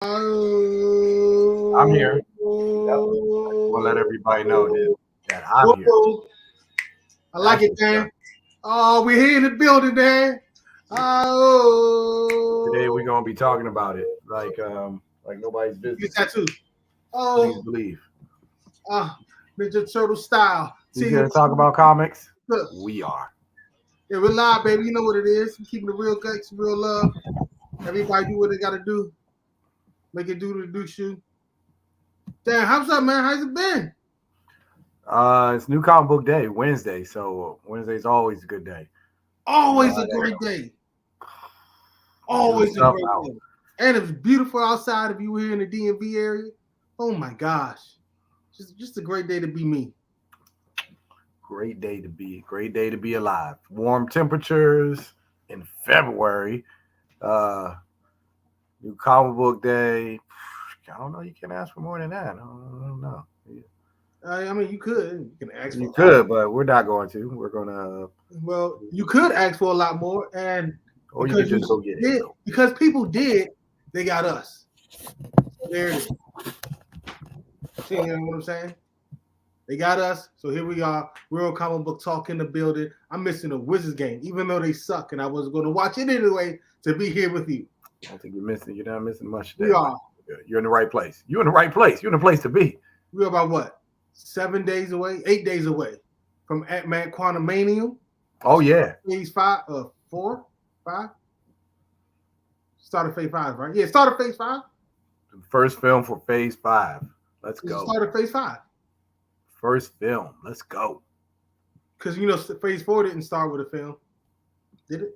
I'm here. Yep. I just want to let everybody know that I'm here. Whoa, I like That's it, what's up. Dan. Oh, we're here in the building, Dan. Today Oh, we're gonna be talking about it like nobody's get business. that too. Please Oh, believe. Ninja Turtle style. Who's See, here to talk about comics? look, We are. yeah, we're live, baby. You know what it is. We're keeping the real guts, real love. Everybody do what they got to do. Make it do the do shoe. Dan, how's up, man? How's it been? It's New Comic Book Day, Wednesday. So Wednesday's always a good day. You know Always how a that great goes. day. New Always a stuff great out. day. And it's beautiful outside if you were here in the DMV area. Oh my gosh. Just a great day to be me. Great day to be alive. Warm temperatures in February. Uh, New Comic Book Day. I don't know. You can ask for more than that. I don't know. I mean, you could. You can ask for You a lot. could, but we're not going to. We're gonna, Well, you could ask for a lot more, and or you could because you just go get it. did, So because people did, they got us. So there it is. See, you know what I'm saying? They got us. So here we are. Real comic book talk in the building. I'm missing a Wizards game, even though they suck, and I was going to watch it anyway to be here with you. I don't think you're missing. You're not missing much We today. are. You're in the right place. You're in the right place. You're in the place to be. We're about what? 7 days away, 8 days away from Ant-Man Quantumania. Oh yeah. Phase 5, 4, 5. Started Phase 5, right? Yeah, started Phase 5. The first film for Phase 5. Let's It go. started Phase 5. First film. Let's go. Because, Phase 4 didn't start with a film. Did it?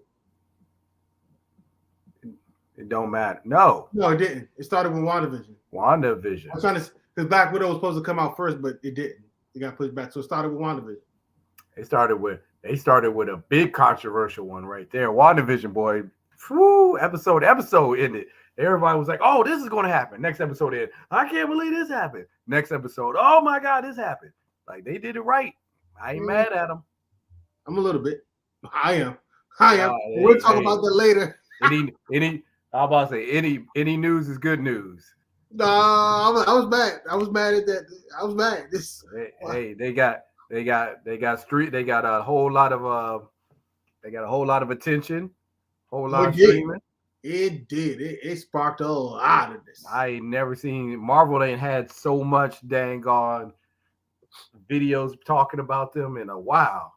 It don't matter. No. No, it didn't. It started with WandaVision. WandaVision. I'm trying to, because Black Widow was supposed to come out first, but it didn't. It got pushed back. So it started with WandaVision. They started with a big controversial one right there. WandaVision, boy. Whew, episode ended. Everybody was like, "Oh, this is going to happen." Next episode ended. I can't believe this happened. Next episode, oh my God, this happened. Like they did it right. I ain't mad at them. I'm a little bit. I am. We'll talk about that later. Any. How about to say any news is good news. No, I was mad. I was mad at that. I was mad. Hey, they got a whole lot of attention, whole lot of streaming. It did. It sparked a lot of this. I ain't never seen Marvel ain't had so much dang on videos talking about them in a while.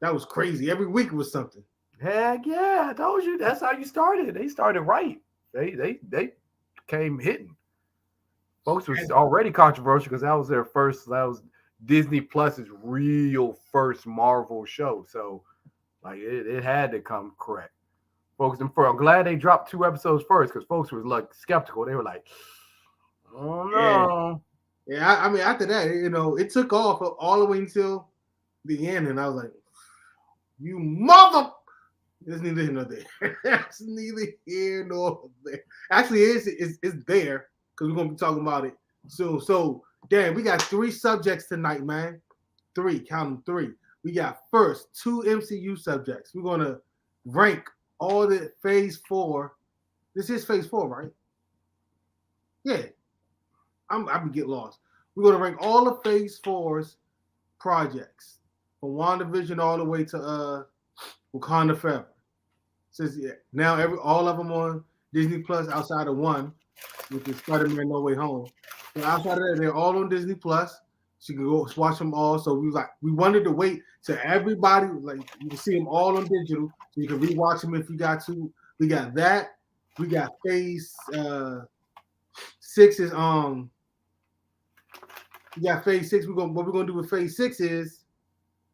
That was crazy. Every week was something. Heck yeah, I told you that's how you started. They started right. They came hitting. Folks was already controversial because that was Disney Plus's real first Marvel show. So like it had to come correct. Folks, I'm glad they dropped 2 episodes first because folks were like skeptical. They were like, "Oh no." Yeah, I mean after that, it took off all the way until the end, and I was like, "You mother!" It's neither here nor there. It's neither here nor there. Actually, it's there because we're gonna be talking about it soon. So, Dan, we got 3 subjects tonight, man. 3, count them 3. We got first 2 MCU subjects. We're gonna rank all the Phase 4. This is Phase 4, right? Yeah. I be getting lost. We're gonna rank all of Phase 4's projects from WandaVision all the way to Wakanda Forever. Says now all of them on Disney Plus outside of one, which is Spider-Man No Way Home. So outside of that, they're all on Disney Plus. So you can go watch them all. So we wanted to wait till everybody you can see them all on digital, so you can rewatch them if you got to. We got that. We got Phase 6 is We got Phase 6. What we're gonna do with Phase 6 is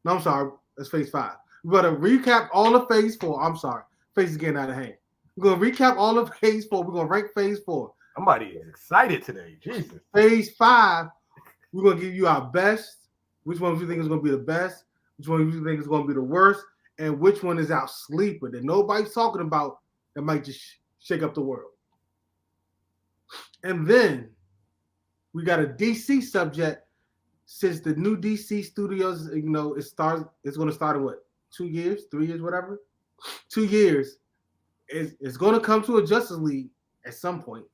no, I'm sorry, that's Phase 5. We're gonna recap all of Phase 4. I'm sorry. Phase is getting out of hand. We're gonna recap all of Phase 4. We're gonna rank Phase 4. Somebody is excited today. Jesus. Phase 5, we're gonna give you our best. Which one you think is gonna be the best? Which one you think is gonna be the worst? And which one is our sleeper that nobody's talking about that might just shake up the world? And then we got a DC subject. Since the new DC studios, it's gonna start in what? 2 years, 3 years, whatever. 2 years. It's going to come to a Justice League at some point.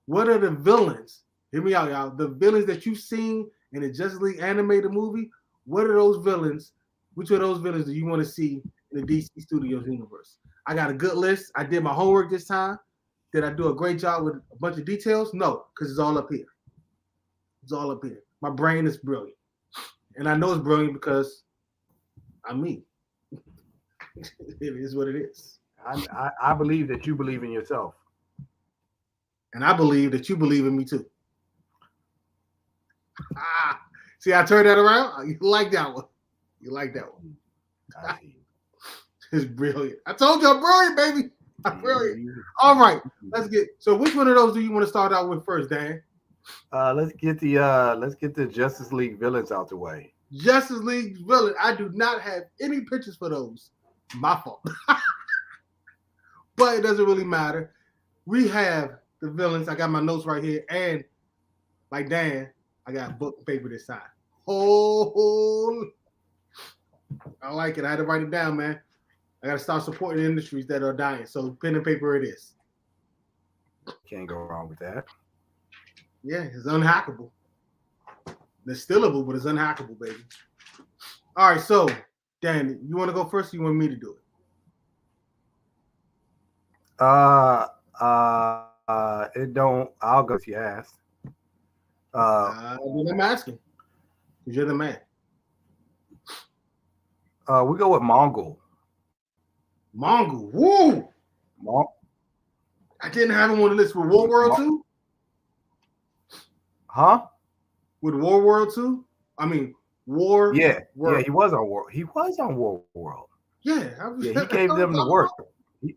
What are the villains? Hear me out, y'all. The villains that you've seen in the Justice League animated movie, what are those villains? Which of those villains do you want to see in the DC Studios universe? I got a good list. I did my homework this time. Did I do a great job with a bunch of details? No, because it's all up here. It's all up here. My brain is brilliant. And I know it's brilliant because I'm me. It is what it is. I believe that you believe in yourself. And I believe that you believe in me too. See, I turned that around. You like that one. You like that one. It's brilliant. I told you I'm brilliant, baby. I'm brilliant. All right, let's get. So, which one of those do you want to start out with first, Dan? Let's get the Justice League villains out the way. Justice League villain. I do not have any pictures for those. My fault. But it doesn't really matter. We have the villains. I got my notes right here, and like Dan, I got book and paper this time. Oh, I like it. I had to write it down, man. I got to start supporting industries that are dying. So pen and paper it is. Can't go wrong with that. Yeah, it's unhackable. It's stillable, but it's unhackable, baby. All right, so Dan, you want to go first? Or you want me to do it? It don't. I'll go if you ask. I'm asking because you're the man. We go with Mongol. Mongol, woo! I didn't have him on the list with War World 2. Huh? With War World 2? I mean, War. Yeah, World. Yeah, he was on War. He was on War World. Yeah, he gave them the work. You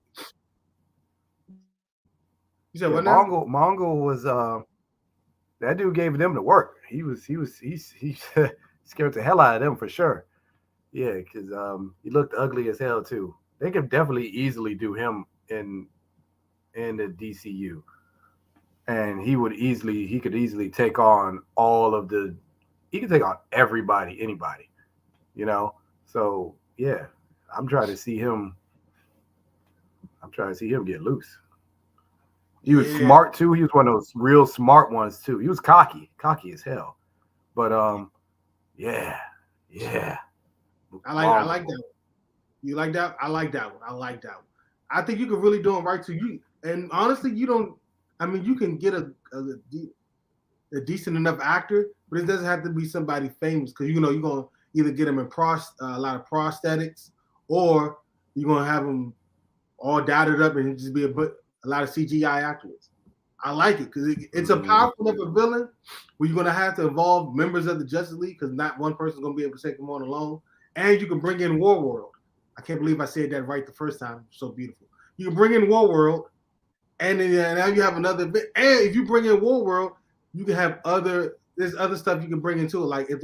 said what now? Mongol was that dude gave them the work. He scared the hell out of them for sure. Yeah, because he looked ugly as hell too. They could definitely easily do him in the DCU, and he could easily take on he could take on anybody, you know. So yeah, I'm trying to see him get loose. He was smart too. He was one of those real smart ones too. He was cocky as hell. But yeah. I like that one. You like that? I like that one. I think you could really do it right to you. And honestly, you can get a decent enough actor, but it doesn't have to be somebody famous because you're gonna either get them in a lot of prosthetics, or you're gonna have them all dotted up and just be a lot of CGI afterwards. I like it because it's a powerful enough a villain where you're gonna have to involve members of the Justice League because not one person's gonna be able to take them on alone. And you can bring in War World. I can't believe I said that right the first time. So beautiful. You can bring in War World, and then now you have another bit. And if you bring in War World, you can have there's other stuff you can bring into it. Like if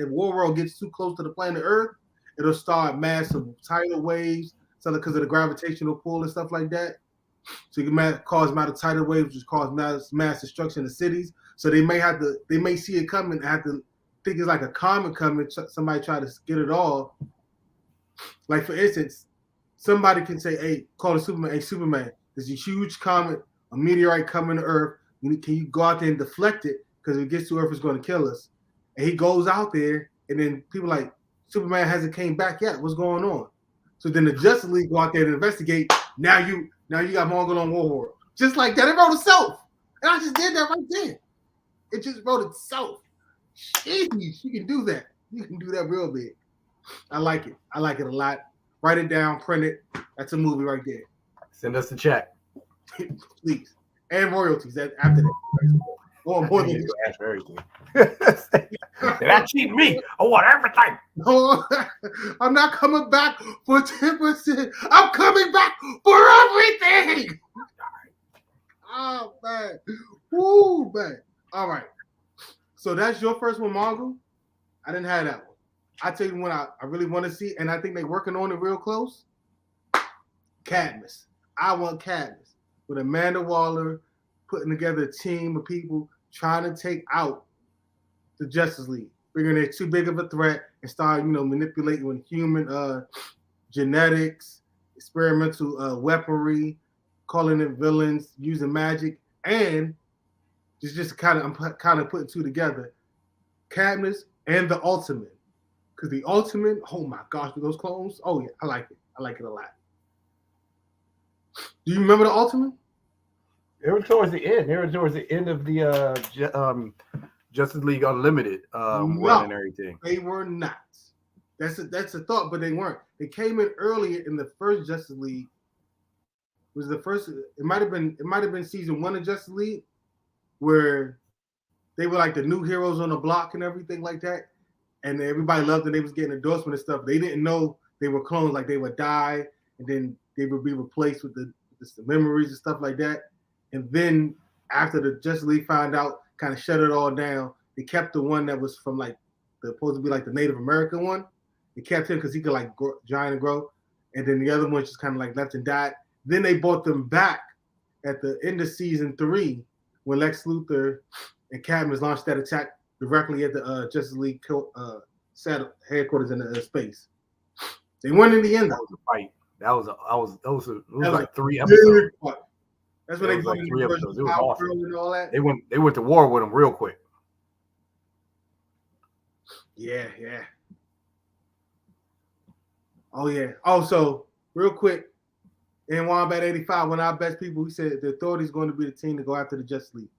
War World gets too close to the planet Earth, it'll start massive tidal waves, because of the gravitational pull and stuff like that. So you can cause massive tidal waves, which cause mass destruction of cities. So they may see it coming and have to think it's like a comet coming. Somebody try to get it all. Like for instance, somebody can say, "Hey, call the Superman. Hey, Superman, there's a huge comet, a meteorite coming to Earth. Can you go out there and deflect it? Because if it gets to Earth, it's going to kill us." And he goes out there, and then people like, Superman hasn't came back yet. What's going on? So then the Justice League go out there and investigate. Now you got Mongol on War World. Just like that. It wrote itself. And I just did that right there. It just wrote itself. Jeez, you can do that. You can do that real big. I like it. I like it a lot. Write it down, print it. That's a movie right there. Send us the check. Please. And royalties after that. More than you ask for everything. Did that cheat me? I want everything. No, I'm not coming back for 10%. I'm coming back for everything. Oh, man. Woo, man. All right. So that's your first one, Margot. I didn't have that one. I tell you one I really want to see, and I think they're working on it real close. Cadmus. I want Cadmus with Amanda Waller putting together a team of people trying to take out the Justice League, figuring they're too big of a threat and start, manipulating with human genetics, experimental weaponry, calling it villains, using magic, and just kind of I'm kind of putting two together. Cadmus and the Ultimate. Because the Ultimate, oh my gosh, with those clones, oh yeah, I like it. I like it a lot. Do you remember the Ultimate? They were towards the end. They were towards the end of the Justice League Unlimited run and everything. They were not. That's a thought, but they weren't. They came in earlier in the first Justice League. It was the first? It might have been season 1 of Justice League, where they were like the new heroes on the block and everything like that. And everybody loved it. They was getting endorsement and stuff. They didn't know they were clones. Like they would die, and then they would be replaced with the memories and stuff like that. And then after the Justice League found out, kind of shut it all down. They kept the one that was from like supposed to be like the Native American one. They kept him because he could like grow, giant and grow. And then the other one just kind of like left and died. Then they brought them back at the end of season 3 when Lex Luthor and Cadmus launched that attack directly at the Justice League headquarters in the space. They won in the end. That was a fight. It was like 3 episodes. That's when they like 3 episodes. It was awesome. And all that. They went to war with them real quick. Yeah. Oh yeah. Oh, so real quick, in Wombat 85, one of our best people, he said the Authority is going to be the team to go after the Justice League.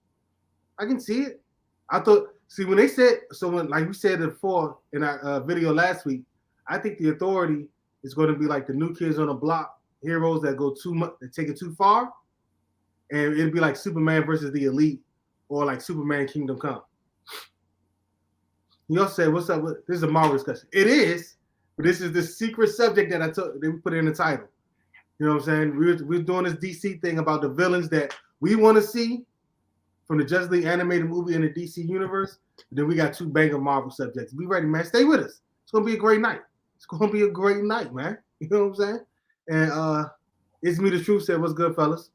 I can see it. I thought, when they said, like we said before in our video last week, I think the Authority is going to be like the new kids on the block, heroes that go too much, that take it too far, and it'd be like Superman versus the Elite, or like Superman Kingdom Come. You all said, "What's up?" This is a Marvel discussion. It is, but this is the secret subject that they put in the title. You know what I'm saying? We're doing this DC thing about the villains that we want to see from the Justice League animated movie in the DC universe. Then we got 2 banger Marvel subjects. Be ready, man. Stay with us. It's gonna be a great night. It's gonna be a great night, man. You know what I'm saying? And it's me, the truth. Said, "What's good, fellas?"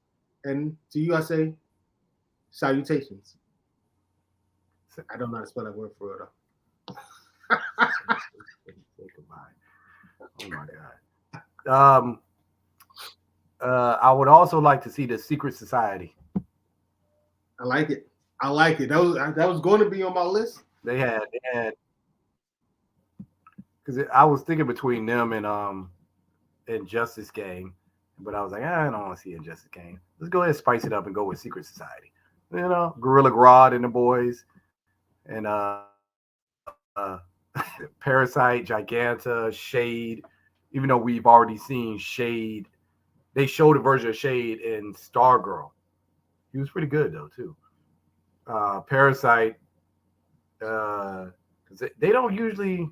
And to you, I say, salutations. I don't know how to spell that word for real though. Oh my god. I would also like to see the Secret Society. I like it. That was going to be on my list. They had because I was thinking between them and Justice Gang, but I was like, I don't want to see Injustice Gang. Let's go ahead and spice it up and go with Secret Society. You know, Gorilla Grodd and the boys, and Parasite, Giganta, Shade. Even though we've already seen Shade, they showed a version of Shade in Stargirl. He was pretty good though too. Parasite, because they don't usually.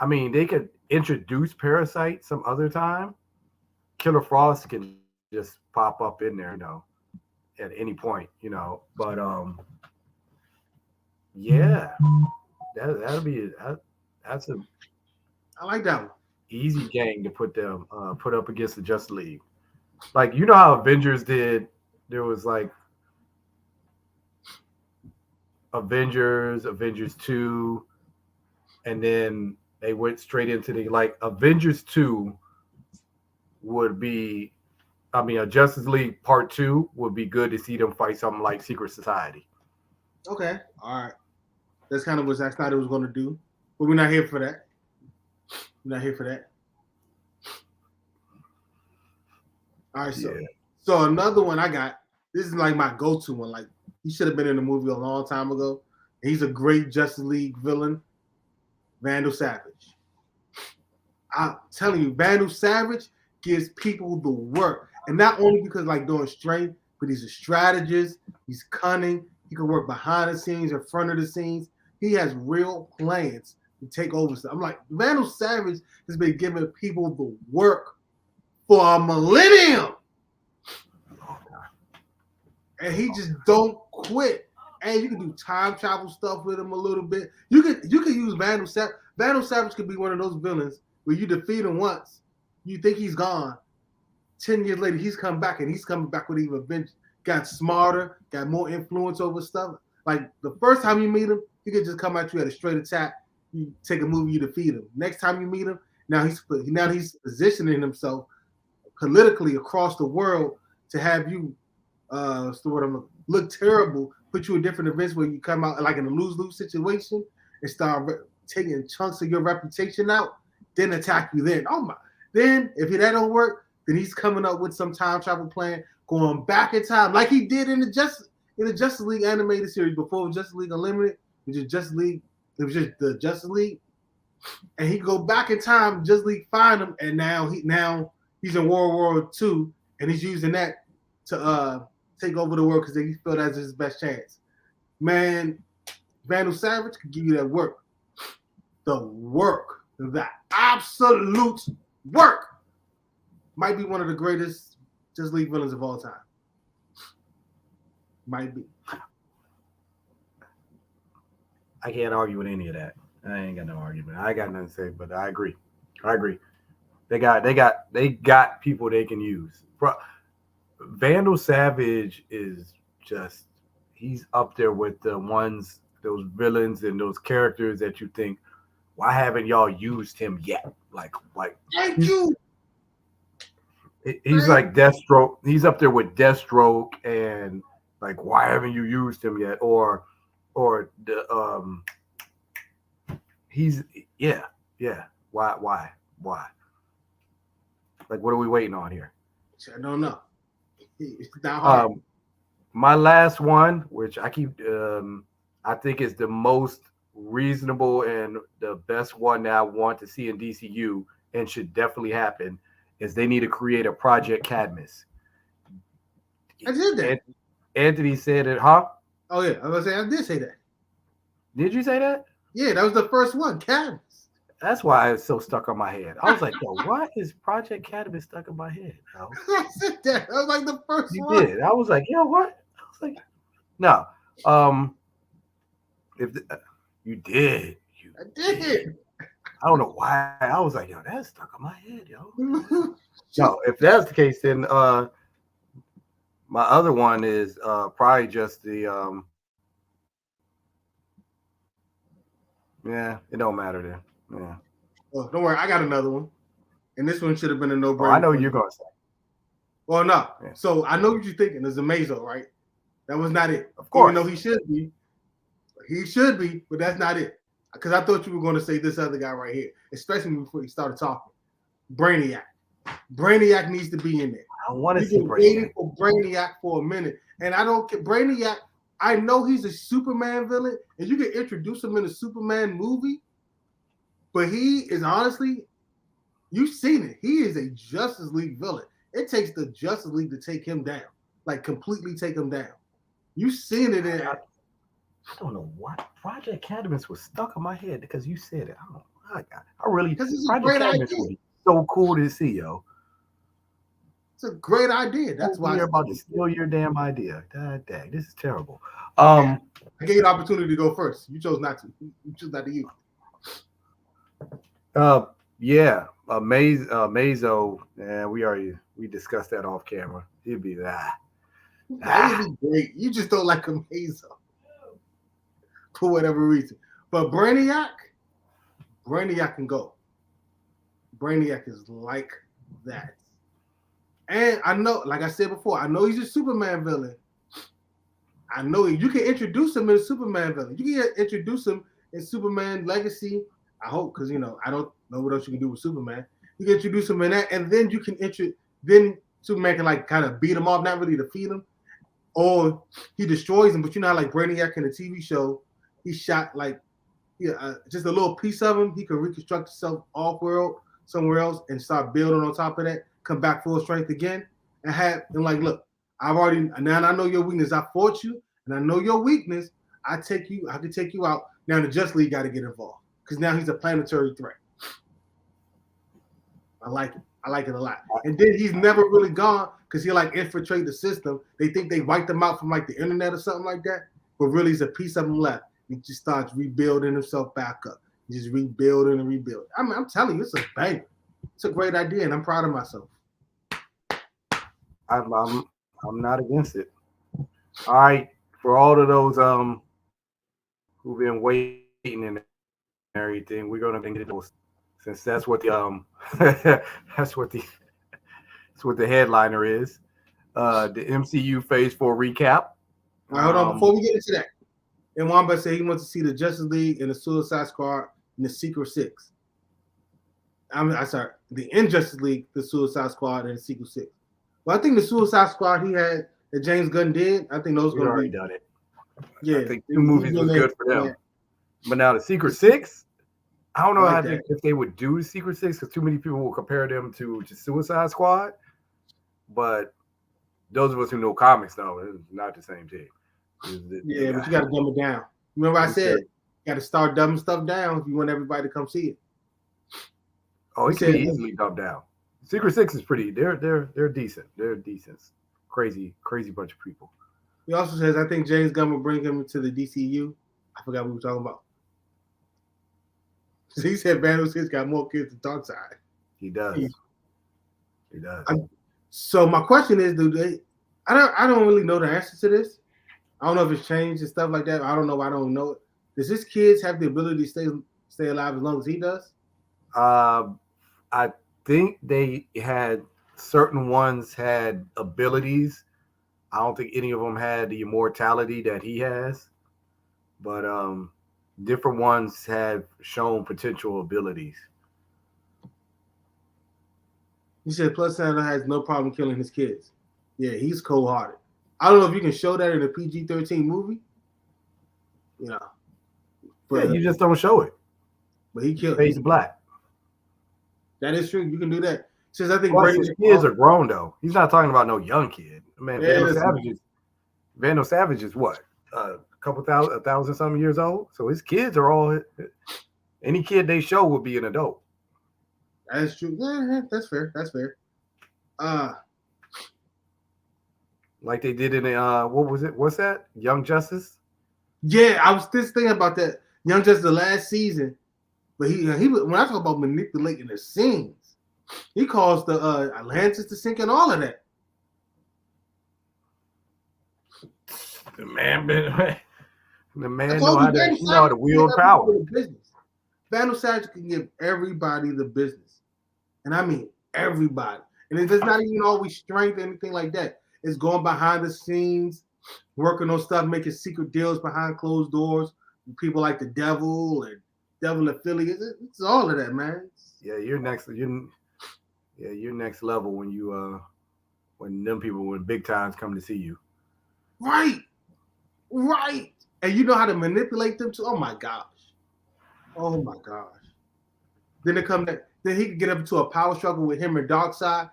I mean, they could introduce Parasite some other time. Killer Frost can just pop up in there, you know, at any point, you know. But yeah, that'll be that's a. I like that one. Easy gang to put up against the Justice League. Like, you know how Avengers did? There was like Avengers 2, and then they went straight into the Avengers 2 would be, I mean, a Justice League Part 2 would be good to see them fight something like Secret Society. Okay, all right. That's kind of what Zack Snyder was going to do, but we're not here for that. We're not here for that. All right, so another one I got. This is like my go-to one. Like, he should have been in the movie a long time ago. He's a great Justice League villain, Vandal Savage. I'm telling you, Vandal Savage gives people the work, and not only because like doing strength, but he's a strategist. He's cunning. He can work behind the scenes, in front of the scenes. He has real plans to take over stuff. I'm like, Vandal Savage has been giving people the work for a millennium. And he just don't quit. And you can do time travel stuff with him a little bit. You can use Vandal Savage. Vandal Savage could be one of those villains where you defeat him once, you think he's gone. 10 years later, he's come back, and he's coming back with even vengeance. Got smarter, got more influence over stuff. Like the first time you meet him, he could just come at you at a straight attack. You take a move, you defeat him. Next time you meet him, now he's positioning himself politically across the world to have you look terrible put you in different events where you come out like in a lose-lose situation and start taking chunks of your reputation out, then attack you then. Oh my. Then if that don't work, then he's coming up with some time travel plan, going back in time like he did in the Justice League animated series before Justice League Unlimited, which is Justice League. It was just the Justice League, and he go back in time. Justice League find him, and now he's in World War II, and he's using that to take over the world because he feel that's his best chance. Man, Vandal Savage could give you that work. The absolute work. Might be one of the greatest Justice League villains of all time. Might be. I can't argue with any of that. I ain't got no argument. I got nothing to say, but I agree. They got people they can use. Vandal Savage is just, he's up there with those villains and those characters that you think, why haven't y'all used him yet? Like thank you. He's like Deathstroke. He's up there with Deathstroke, and like, why haven't you used him yet? Or the he's Why? Like, what are we waiting on here? I don't know. It's not hard. My last one, which I keep, I think is the most reasonable and the best one that I want to see in DCU and should definitely happen, is they need to create a Project Cadmus. I did that. Anthony said it, huh? Oh yeah, I was gonna say I did say that. Did you say that? Yeah, that was the first one, Cadmus. That's why it's so stuck on my head. I was like, yo, why is Project Cadmus stuck in my head? Yo? I said that. That was like the first You one. did. I was like, yo, what? I was like, no. You did. I did. I don't know why. I was like, yo, that's stuck on my head, yo. No, if that's the case, then my other one is probably just the it don't matter then. Yeah. Oh, don't worry, I got another one. And this one should have been a no-brainer. I know you're gonna say. Well, no. Yeah. So I know what you're thinking. There's Amazo, right? That was not it. Of course. Even though he should be. He should be, but that's not it. Because I thought you were going to say this other guy right here, especially before you started talking. Brainiac. Brainiac needs to be in there. I want to see You've been waiting for Brainiac for a minute. And I don't get Brainiac. I know he's a Superman villain, and you can introduce him in a Superman movie. But he is honestly, you've seen it. He is a Justice League villain. It takes the Justice League to take him down, like completely take him down. You've seen it in. I don't know what Project Cadmus was stuck in my head because you said it. I really, because it's a Project great Cadmus idea. would be so cool to see, yo. It's a great idea. That's why you're about to steal your damn idea. God dang, this is terrible. I gave you the opportunity to go first. You chose not to. You chose not to use. Mazo, and we discussed that off camera. He'd be that. That would be great. You just don't like Amazo for whatever reason. But Brainiac can go. Brainiac is like that. And I know, like I said before, I know he's a Superman villain. I know you can introduce him as a Superman villain. You can introduce him in Superman Legacy. I hope, because I don't know what else you can do with Superman. You can introduce him in that, and then you can then Superman can like kind of beat him off, not really defeat him, or he destroys him. But you know how like Brainiac in the TV show, he shot like just a little piece of him. He could reconstruct himself off world somewhere else and start building on top of that. Come back full strength again, and like, look, I know your weakness. I fought you, and I know your weakness. I can take you out. Now the Justice League got to get involved because now he's a planetary threat. I like it. I like it a lot. And then he's never really gone because he like infiltrate the system. They think they wiped him out from like the internet or something like that, but really it's a piece of him left. He just starts rebuilding himself back up. He's just rebuilding and rebuilding. I mean, I'm telling you, it's a banger. It's a great idea, and I'm proud of myself. I'm not against it. All right, for all of those who've been waiting and everything, we're gonna get those, since that's what the that's what the headliner is. The MCU Phase 4 recap. All right, hold on. Before we get into that, and Wamba said he wants to see the Justice League and the Suicide Squad and the Secret Six. I'm sorry, the Injustice League, the Suicide Squad, and the Secret Six. Well, I think the Suicide Squad he had that James Gunn did, I think those He's going to already be done it. Yeah, I think 2 movies was good for them. Yeah. But now the Secret Six, I don't know if they would do Secret Six because too many people will compare them to Suicide Squad. But those of us who know comics know it's not the same team. But you got to dumb it down. Remember I said you got to start dumbing stuff down if you want everybody to come see it. Oh, it can be easily dumbed down. Secret Six is pretty. They're decent. They're decent. Crazy bunch of people. He also says I think James Gunn will bring him to the DCU. I forgot what we were talking about. He said Banner's got more kids than Darkseid. He does. He does. So my question is, do they? I don't really know the answer to this. I don't know if it's changed and stuff like that. I don't know. I don't know it. Does his kids have the ability to stay alive as long as he does? I think they had certain ones had abilities. I don't think any of them had the immortality that he has, but different ones have shown potential abilities. He said Plus Santa has no problem killing his kids. Yeah, he's cold-hearted. I don't know if you can show that in a PG-13 movie. You know. But you just don't show it. But he killed. He's black. That is true. You can do that. Says I think his kids are grown though. He's not talking about no young kid. Man, Vandal Savage is what? A thousand something years old. So his kids are all any kid they show will be an adult. That is true. Yeah, that's fair. That's fair. Like they did in what was it? What's that? Young Justice? Yeah, I was just thinking about that. Young Justice the last season. But he when I talk about manipulating the scenes, he caused the Atlantis to sink and all of that. The man know how to wield power. Vandal Savage can give everybody the business. And I mean everybody. And it's not even always strength or anything like that. It's going behind the scenes, working on stuff, making secret deals behind closed doors with people like the Devil and Devil affiliates. It's all of that, man. Yeah, you're next level when you when big times come to see you. Right. And you know how to manipulate them too. Oh my gosh. Then he could get up into a power struggle with him and Darkseid,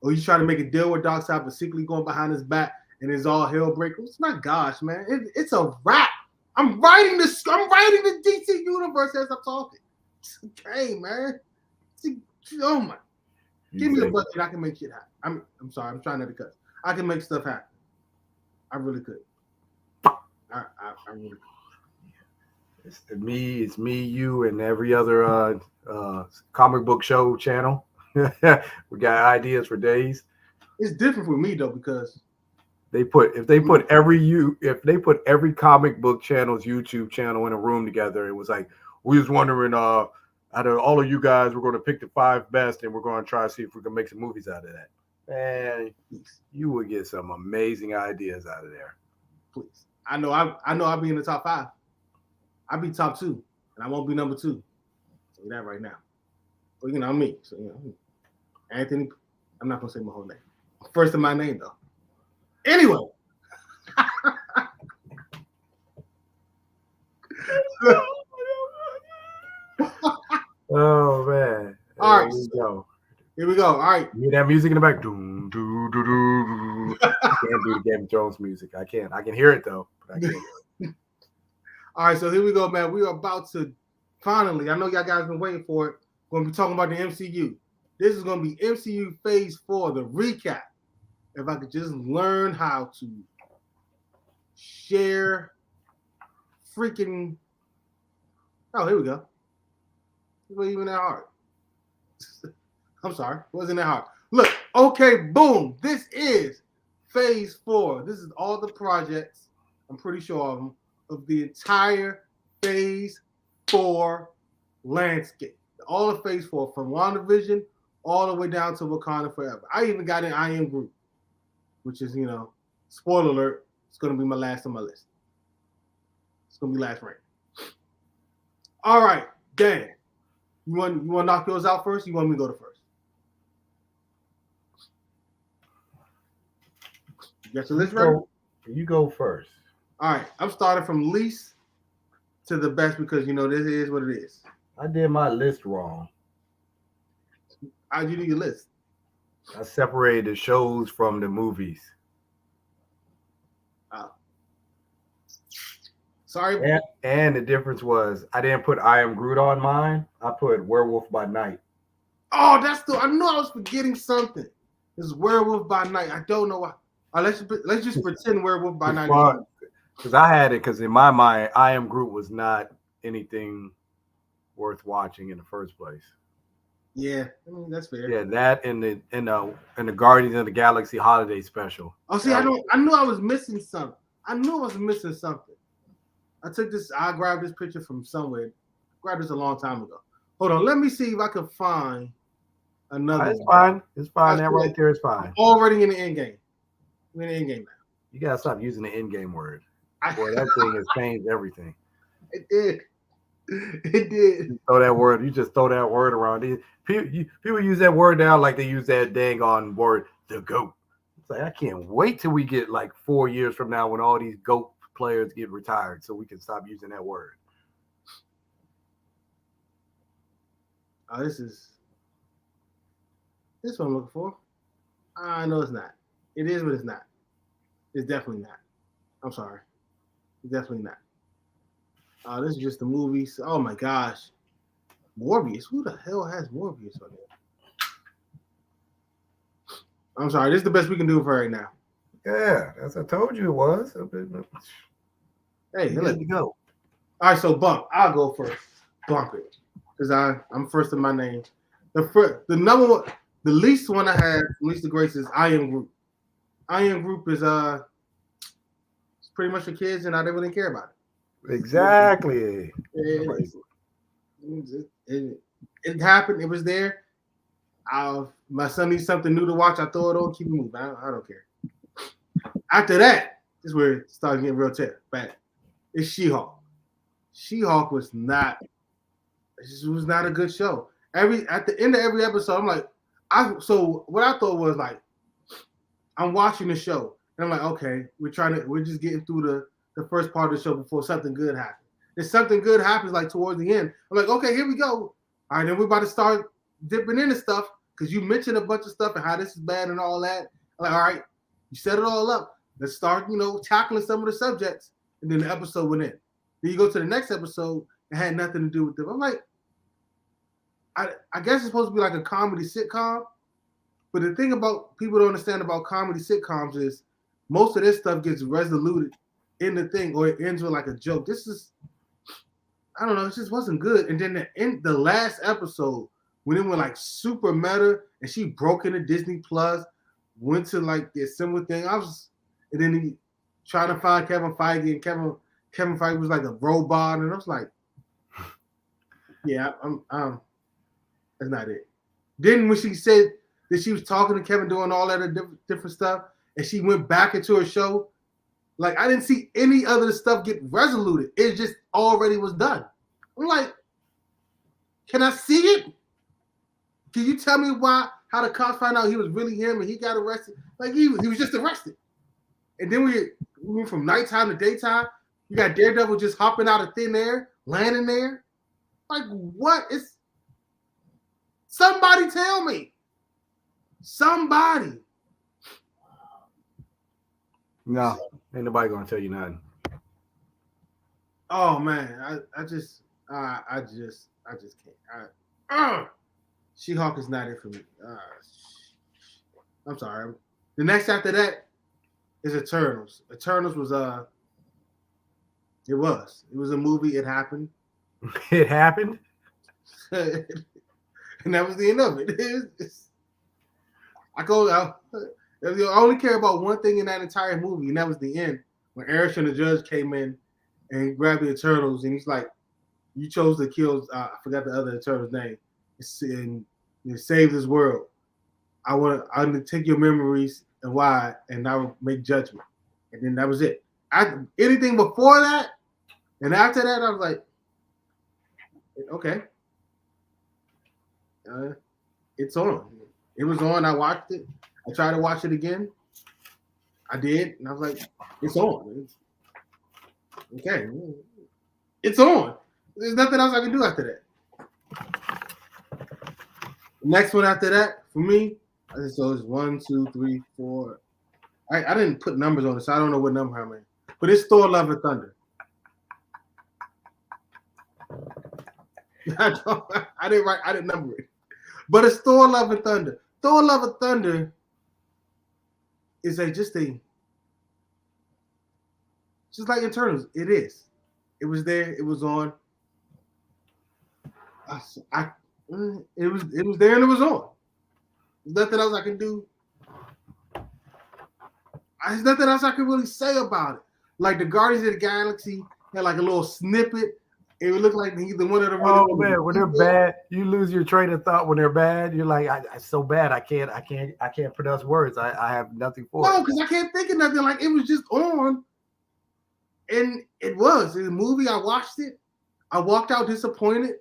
or he's trying to make a deal with Darkseid, but secretly going behind his back, and it's all hell breaking. It's my gosh, man. It's a wrap. I'm writing the DC universe as I'm talking. It's okay, man. Oh my. Give me the budget. I can make shit happen. I'm sorry. I'm trying not to cuss. I can make stuff happen. I really could. I really could. It's me, you, and every other comic book show channel. We got ideas for days. It's different for me though because if they put every comic book channel's YouTube channel in a room together, it was like we was wondering out of all of you guys, we're going to pick the 5 best and we're going to try to see if we can make some movies out of that. And you would get some amazing ideas out of there. Please. I know I'll be in the top 5. I'll be top 2, and I won't be number 2. Tell you that right now. Well, you know me. So Anthony, I'm not gonna say my whole name. First in my name though. Anyway. Oh man. All right. Here we go. All right. You hear that music in the back? Doom, doo, doo, doo. I can't do the Game of Thrones music. I can't. I can hear it though, but I can't. All right, so here we go, man. We are about to finally, I know y'all guys been waiting for it. We're going to be talking about the MCU. This is going to be MCU Phase 4, the recap. If I could just learn how to share freaking... Oh, here we go. It wasn't even that hard. I'm sorry. It wasn't that hard. Look, okay, boom. This is Phase 4. This is all the projects. I'm pretty sure of them. Of the entire Phase 4 landscape. All of Phase 4, from WandaVision all the way down to Wakanda Forever. I even got an I Am Group, which is, spoiler alert, It's gonna be my last on my list. It's gonna be last rank. All right, Dan. You want to knock yours out first? You want me to go to first? You got your list ready? You go first. All right, I'm starting from least to the best because this is what it is. I did my list wrong. How'd you do your list? I separated the shows from the movies. Oh. Sorry. And the difference was I didn't put I Am Groot on mine. I put Werewolf by Night. Oh, I knew I was forgetting something. It's Werewolf by Night. I don't know why. Let's just pretend Werewolf by Night. Because I had it because in my mind, I Am Groot was not anything worth watching in the first place. Yeah, I mean that's fair. Yeah, that and the Guardians of the Galaxy holiday special. Oh, see, I knew I was missing something. I grabbed this picture from somewhere. I grabbed this a long time ago. Hold on, let me see if I can find another. It's fine. It's fine. That right there is fine. I'm already in the end game. We're in the end game now. You gotta stop using the end game word. Boy, that thing has changed everything. It did. It did. You just throw that word around. People use that word now like they use that dang on word, the GOAT. It's like I can't wait till we get like 4 years from now when all these GOAT players get retired so we can stop using that word. Oh, this what I'm looking for. No, it's not. It is, but it's not. It's definitely not. I'm sorry. It's definitely not. This is just the movies. Oh my gosh. Morbius. Who the hell has Morbius on there? I'm sorry. This is the best we can do for right now. Yeah, as I told you it was. Hey, let me go. All right, so Bump. I'll go first. Bump it. Because I'm first in my name. The number one, the least one I had, least the greatest is I Am Groot. I Am Groot is it's pretty much for kids and I didn't really care about it. Exactly. It happened. It was there. My son needs something new to watch. I throw it on, keep it moving. I don't care. After that, this is where it started getting real bad. It's She-Hulk. She-Hulk was not. This was not a good show. At the end of every episode, I'm like, so what I thought was like, I'm watching the show and I'm like, okay, we're just getting through the first part of the show before something good happens. If something good happens, like towards the end, I'm like, okay, here we go. All right, then we're about to start dipping into stuff because you mentioned a bunch of stuff and how this is bad and all that. I'm like, all right, you set it all up. Let's start, tackling some of the subjects. And then the episode went in. Then you go to the next episode, it had nothing to do with them. I'm like, I guess it's supposed to be like a comedy sitcom. But the thing about people don't understand about comedy sitcoms is most of this stuff gets resoluted in the thing or it ends with like a joke. This is, I don't know, it just wasn't good. And then the last episode, when it went like super meta and she broke into Disney Plus, went to like the similar thing. And then he trying to find Kevin Feige and Kevin Feige was like a robot. And I was like, yeah, that's not it. Then when she said that she was talking to Kevin doing all that different stuff and she went back into her show, like I didn't see any other stuff get resoluted. It just already was done. I'm like, can I see it? Can you tell me how the cops found out he was really him and he got arrested? Like he was just arrested. And then we went from nighttime to daytime. You got Daredevil just hopping out of thin air, landing there. Like what is? Somebody tell me. Somebody. No, ain't nobody gonna tell you nothing. Oh man, I just can't. She-Hulk is not it for me. I'm sorry. The next after that is Eternals. Eternals was it was a movie. It happened. It happened. And that was the end of it. I only care about one thing in that entire movie, and that was the end when Erickson the judge came in and grabbed the Eternals, and he's like, "You chose to kill." I forgot the other Eternal's name, and save this world. I'm gonna take your memories and why, and I will make judgment. And then that was it. Anything before that and after that, I was like, okay, it's on. It was on. I watched it. I tried to watch it again. I did, and I was like, it's on. Okay, it's on. There's nothing else I can do after that. Next one after that for me, so it's 1, 2, 3, 4. I didn't put numbers on it, so I don't know what number I'm in. But it's Thor: Love and Thunder. I didn't number it. But it's Thor: Love and Thunder. Thor: Love and Thunder is just like Eternals. It is. It was there. It was on. It was there and it was on. There's nothing else I can do. There's nothing else I can really say about it. Like the Guardians of the Galaxy had like a little snippet. It would look like either one of them. Oh man, when they're bad, you lose your train of thought. When they're bad, you're like, "It's so bad, I can't pronounce words. I have nothing for it." No, because I can't think of nothing. Like it was just on, and it was a movie. I watched it. I walked out disappointed.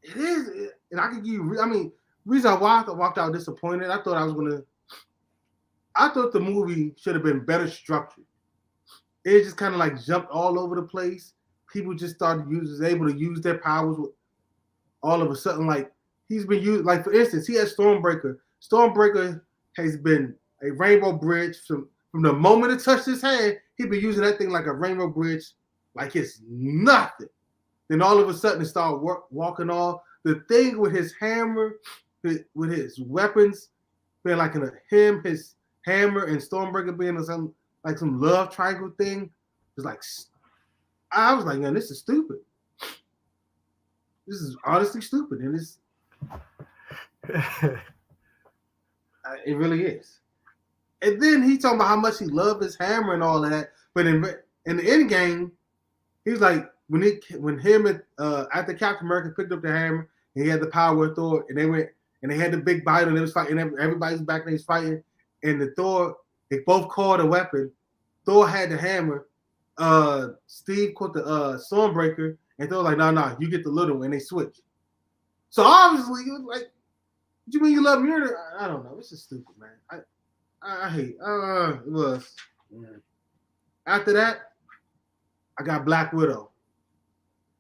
It is, and I can give you. I mean, reason I walked out disappointed. I thought the movie should have been better structured. It just kind of like jumped all over the place. People just able to use their powers with all of a sudden. Like he's been used, like for instance, he has Stormbreaker. Stormbreaker has been a rainbow bridge from the moment it touched his hand. He'd been using that thing like a rainbow bridge, like it's nothing. Then all of a sudden it started walking off. The thing with his hammer, with his weapons, being like his hammer and Stormbreaker being some love triangle thing, was like. I was like, man, this is stupid. This is honestly stupid, and it really is. And then he talking about how much he loved his hammer and all of that. But in the end game, he was like, when him and after Captain America picked up the hammer and he had the power of Thor, and they went and they had the big battle and they was fighting. Everybody's back and they was fighting, and they both called a weapon. Thor had the hammer. Steve caught the Stormbreaker, and Thor like, no, you get the little one, and they switch. So obviously, it was like, what you mean you love me? I don't know. This is stupid, man. I hate. It was. Yeah. After that, I got Black Widow.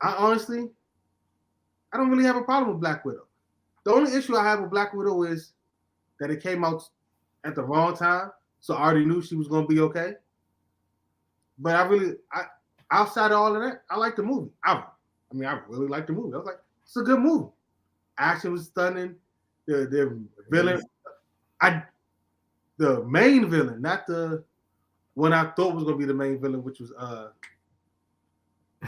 I don't really have a problem with Black Widow. The only issue I have with Black Widow is that it came out at the wrong time, so I already knew she was gonna be okay. But outside of all of that, I like the movie. I really like the movie. I was like, it's a good movie. Action was stunning. The villain, the main villain, not the one I thought was gonna be the main villain, which was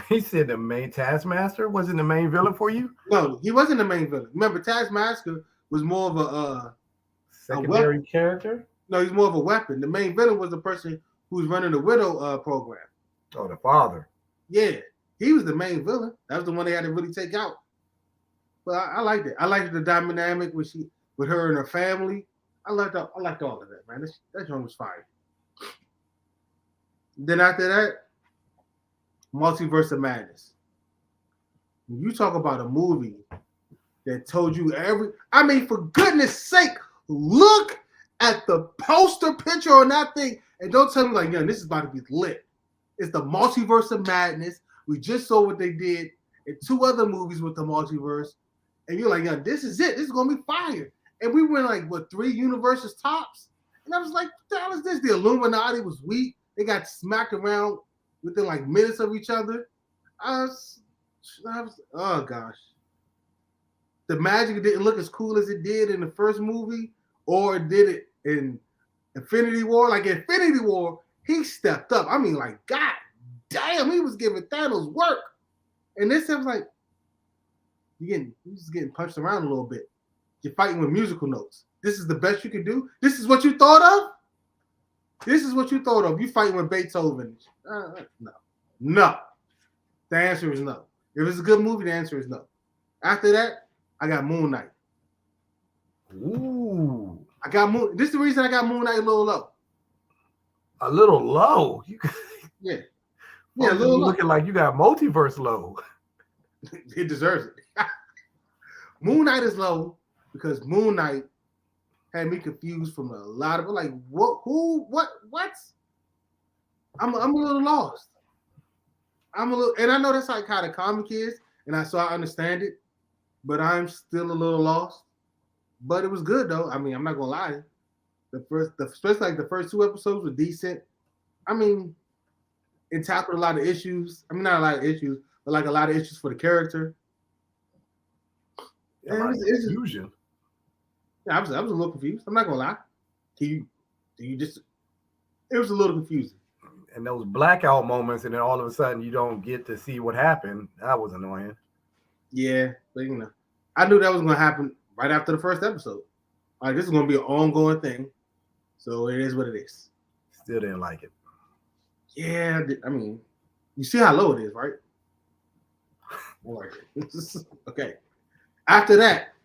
He said the main Taskmaster wasn't the main villain for you? No, he wasn't the main villain. Remember, Taskmaster was more of a secondary character. No, he's more of a weapon. The main villain was the person who's running the Widow program. Oh, the father. Yeah, he was the main villain. That was the one they had to really take out. But I liked it. I liked the dynamic with her and her family. I liked all of that, man. That joint was fire. Then after that, Multiverse of Madness. When you talk about a movie that told you for goodness sake, look at the poster picture on that thing. And don't tell me like, this is about to be lit. It's the Multiverse of Madness. We just saw what they did in 2 other movies with the multiverse. And you're like, this is it. This is going to be fire. And we went like, 3 universes tops? And I was like, what the hell is this? The Illuminati was weak. They got smacked around within like minutes of each other. Oh gosh. The magic didn't look as cool as it did in the first movie, or did it in Infinity War. Like Infinity War, he stepped up. I mean, like, God damn, he was giving Thanos work. And this was like, you're just getting punched around a little bit. You're fighting with musical notes. This is the best you can do? This is what you thought of? This is what you thought of. You fighting with Beethoven. No. The answer is no. If it's a good movie, the answer is no. After that, I got Moon Knight. Ooh. This is the reason I got Moon Knight a little low. a little low. Yeah, yeah, a Folks, little you low. looking like you got multiverse low. It deserves it. Moon Knight is low because Moon Knight had me confused from a lot of like what, who, what? I'm a little lost. I'm a little, and I know that's like how the comic is, so I understand it, but I'm still a little lost. But it was good though. I mean, I'm not gonna lie. Especially like the first two episodes were decent. I mean, it tackled a lot of issues. I mean, not a lot of issues, but like a lot of issues for the character. Yeah, And it's just, confusion. yeah, I was a little confused. I'm not gonna lie. Do you just? It was a little confusing. And those blackout moments, and then all of a sudden you don't get to see what happened. That was annoying. Yeah, but I knew that was gonna happen right after the first episode. Like this is gonna be an ongoing thing, so it is what it is. Still didn't like it. Yeah, I mean, you see how low it is, right? All right. Okay. After that,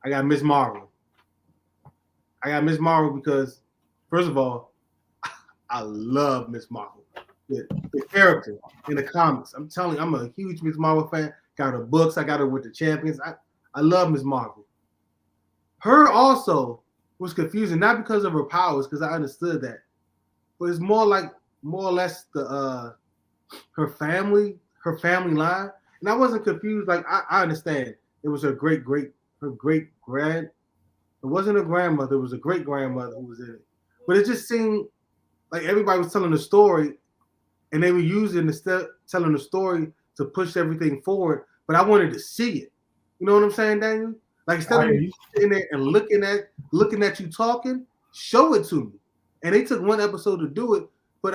I got Miss Marvel. I got Miss Marvel because, first of all, I love Miss Marvel. The character in the comics. I'm telling you, I'm a huge Miss Marvel fan. Got her books. I got her with the champions. I love Miss Marvel. Her also was confusing, not because of her powers, because I understood that, but it's more or less the her family line. And I wasn't confused. Like I understand it was her great grand. It wasn't her grandmother. It was a great grandmother who was in it. But it just seemed like everybody was telling the story, and they were using telling the story to push everything forward. But I wanted to see it. You know what I'm saying, Daniel? Like instead of sitting there and looking at you talking, show it to me. And they took one episode to do it. But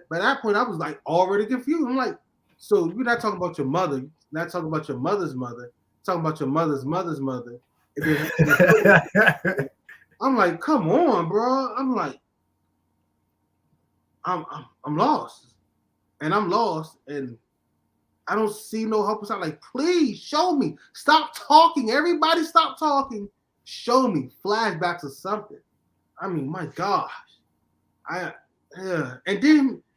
by that point, I was like already confused. I'm like, so you're not talking about your mother, you're not talking about your mother's mother, you're talking about your mother's mother's mother. I'm like, come on, bro. I'm like, I'm lost, and I don't see no help. I'm like, please show me. Stop talking. Everybody, stop talking. Show me flashbacks or something. I mean, my gosh, and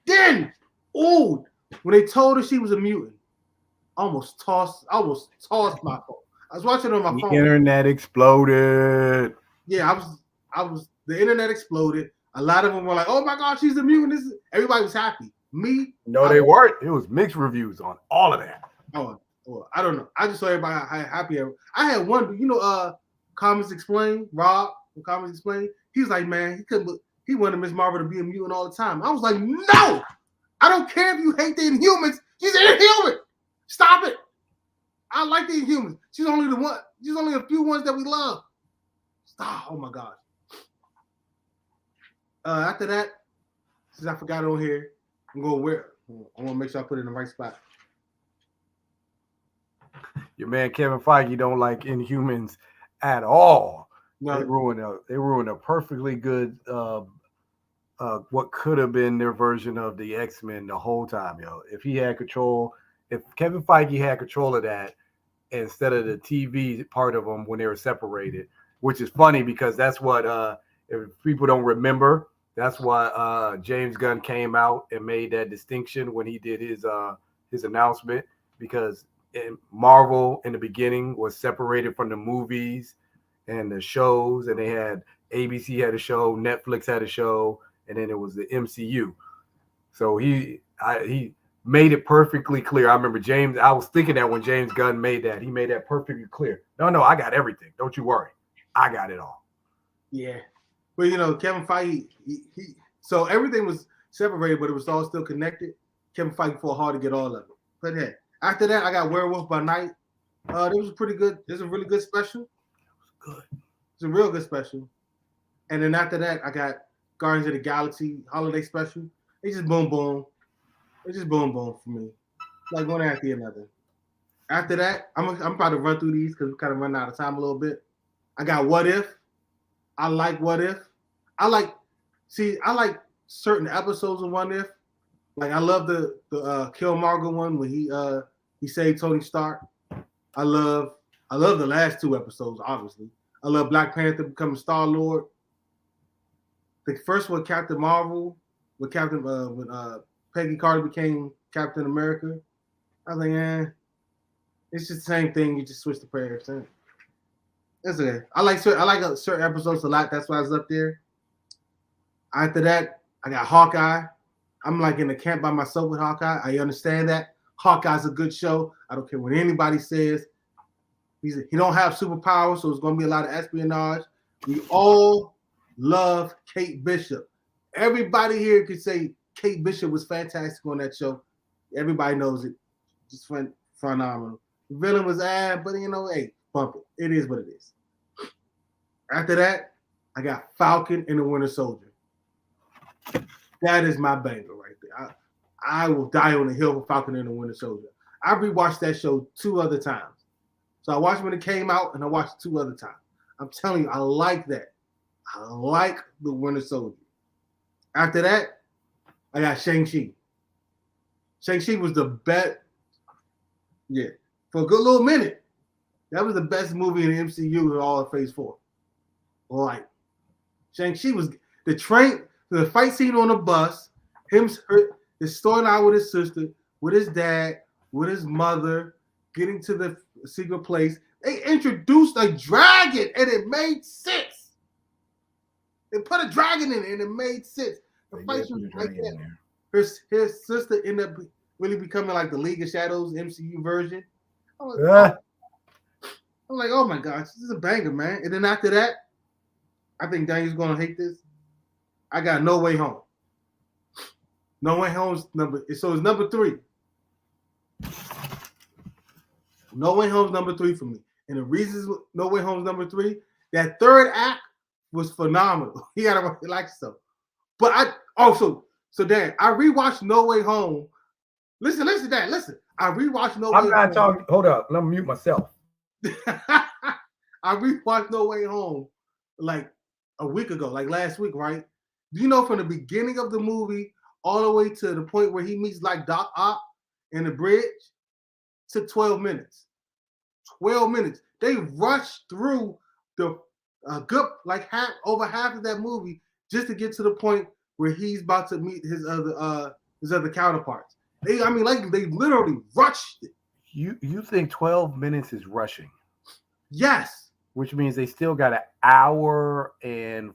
then, oh, when they told her she was a mutant, I almost tossed my phone. I was watching it on my phone. The internet exploded. Yeah, the internet exploded. A lot of them were like, "Oh my God, she's a mutant." Everybody was happy. Me? No, they weren't. It was mixed reviews on all of that. Oh, well, I don't know. I just saw everybody happy. I had one, Comics Explained, Rob from Comics Explained. He's like, man, he wanted Miss Marvel to be a mutant all the time. I was like, no, I don't care if you hate the Inhumans. She's an Inhuman. Stop it. I like the Inhumans. She's only a few ones that we love. Stop. Oh my God. After that, since I forgot it on here, I'm gonna make sure I put it in the right spot. Your man Kevin Feige don't like Inhumans at all. No. They ruined a perfectly good what could have been their version of the X-Men the whole time, yo. If Kevin Feige had control of that instead of the TV part of them when they were separated, which is funny because that's what if people don't remember, that's why James Gunn came out and made that distinction when he did his announcement, because Marvel in the beginning was separated from the movies and the shows, and they had ABC had a show, Netflix had a show, and then it was the MCU. So he made it perfectly clear. I remember I was thinking that when James Gunn made that, he made that perfectly clear. No, I got everything. Don't you worry. I got it all. Yeah. But Kevin Feige, so everything was separated, but it was all still connected. Kevin Feige fought hard to get all of it. But hey, after that, I got Werewolf by Night. It was pretty good. It's a really good special. It was good. It's a real good special. And then after that, I got Guardians of the Galaxy holiday special. It's just boom, boom. It's just boom, boom for me. Like one after another. After that, I'm about to run through these because we're kind of running out of time a little bit. I got What If. I like What If. I like certain episodes of What If. Like I love the Killmonger one when he saved Tony Stark. I love the last two episodes, obviously. I love Black Panther becoming Star-Lord. The first one, Captain Marvel, with when Peggy Carter became Captain America. I was like, it's just the same thing. You just switch the players. That's okay. I like certain episodes a lot. That's why I was up there. After that, I got Hawkeye. I'm like in the camp by myself with Hawkeye. I understand that. Hawkeye's a good show. I don't care what anybody says. He don't have superpowers, so it's going to be a lot of espionage. We all love Kate Bishop. Everybody here could say Kate Bishop was fantastic on that show. Everybody knows it. Just phenomenal. The villain was but hey, bump it. It is what it is. After that, I got Falcon and the Winter Soldier. That is my banger right there. I will die on the hill for Falcon and the Winter Soldier. I rewatched that show 2 other times. So I watched when it came out, and I watched it 2 other times. I'm telling you, I like that. I like the Winter Soldier. After that, I got Shang-Chi. Shang-Chi was the best. Yeah, for a good little minute. That was the best movie in the MCU in all of Phase 4. Like, Shang-Chi was the fight scene on the bus, his storyline with his sister, with his dad, with his mother, getting to the secret place. They introduced a dragon, and it made sense. They put a dragon in it, and it made sense. The fight was like that. His sister ended up really becoming like the League of Shadows MCU version. I'm like, oh my gosh, this is a banger, man. And then after that, I think Daniel's gonna hate this. I got No Way Home. No Way Home's it's number 3. No Way Home's number 3 for me. And the reasons No Way Home's number 3, that third act was phenomenal. He got to like so. But so Dan, I rewatched No Way Home. Listen, Dan, listen. I rewatched No Way Home. I'm not talking. Hold up. Let me mute myself. I rewatched No Way Home like a week ago, like last week, right? Do you know from the beginning of the movie all the way to the point where he meets like Doc Ock in the bridge? Took 12 minutes. 12 minutes. They rushed through the good over half of that movie just to get to the point where he's about to meet his other counterparts. They literally rushed it. You think 12 minutes is rushing? Yes. Which means they still got an hour and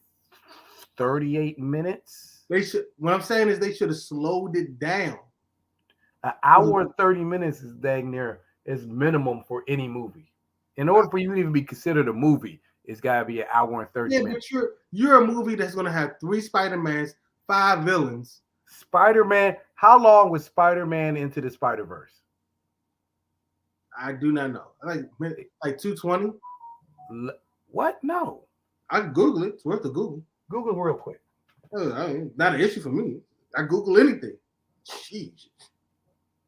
38 minutes. What I'm saying is they should have slowed it down. An hour and 30 minutes is dang near is minimum for any movie. In order for you to even be considered a movie, it's got to be an hour and 30 minutes. But you're a movie that's going to have 3 Spider-Mans, 5 villains. Spider-Man. How long was Spider-Man Into the Spider-Verse? I do not know. Like 220. What? No. I can Google it. It's worth a Google. Google real quick. Not an issue for me. I Google anything. Jeez.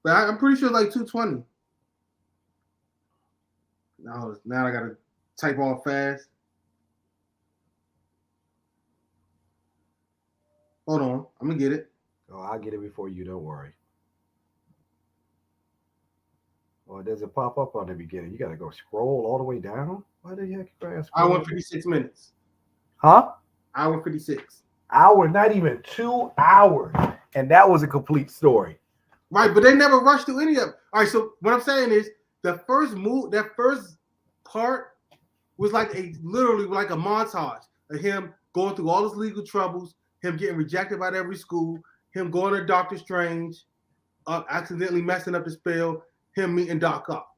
But I'm pretty sure like 220. Now I gotta type all fast. Hold on, I'm gonna get it. Oh, I'll get it before you. Don't worry. Well, does it pop up on the beginning? You gotta go scroll all the way down. Why the heck you guys? Hour and 56 minutes. Huh? Hour 56. Hour, not even 2 hours, and that was a complete story. Right, but they never rushed through any of it. All right, so what I'm saying is that first part was literally like a montage of him going through all his legal troubles, him getting rejected by every school, him going to Doctor Strange, accidentally messing up the spell, him meeting Doc Ock.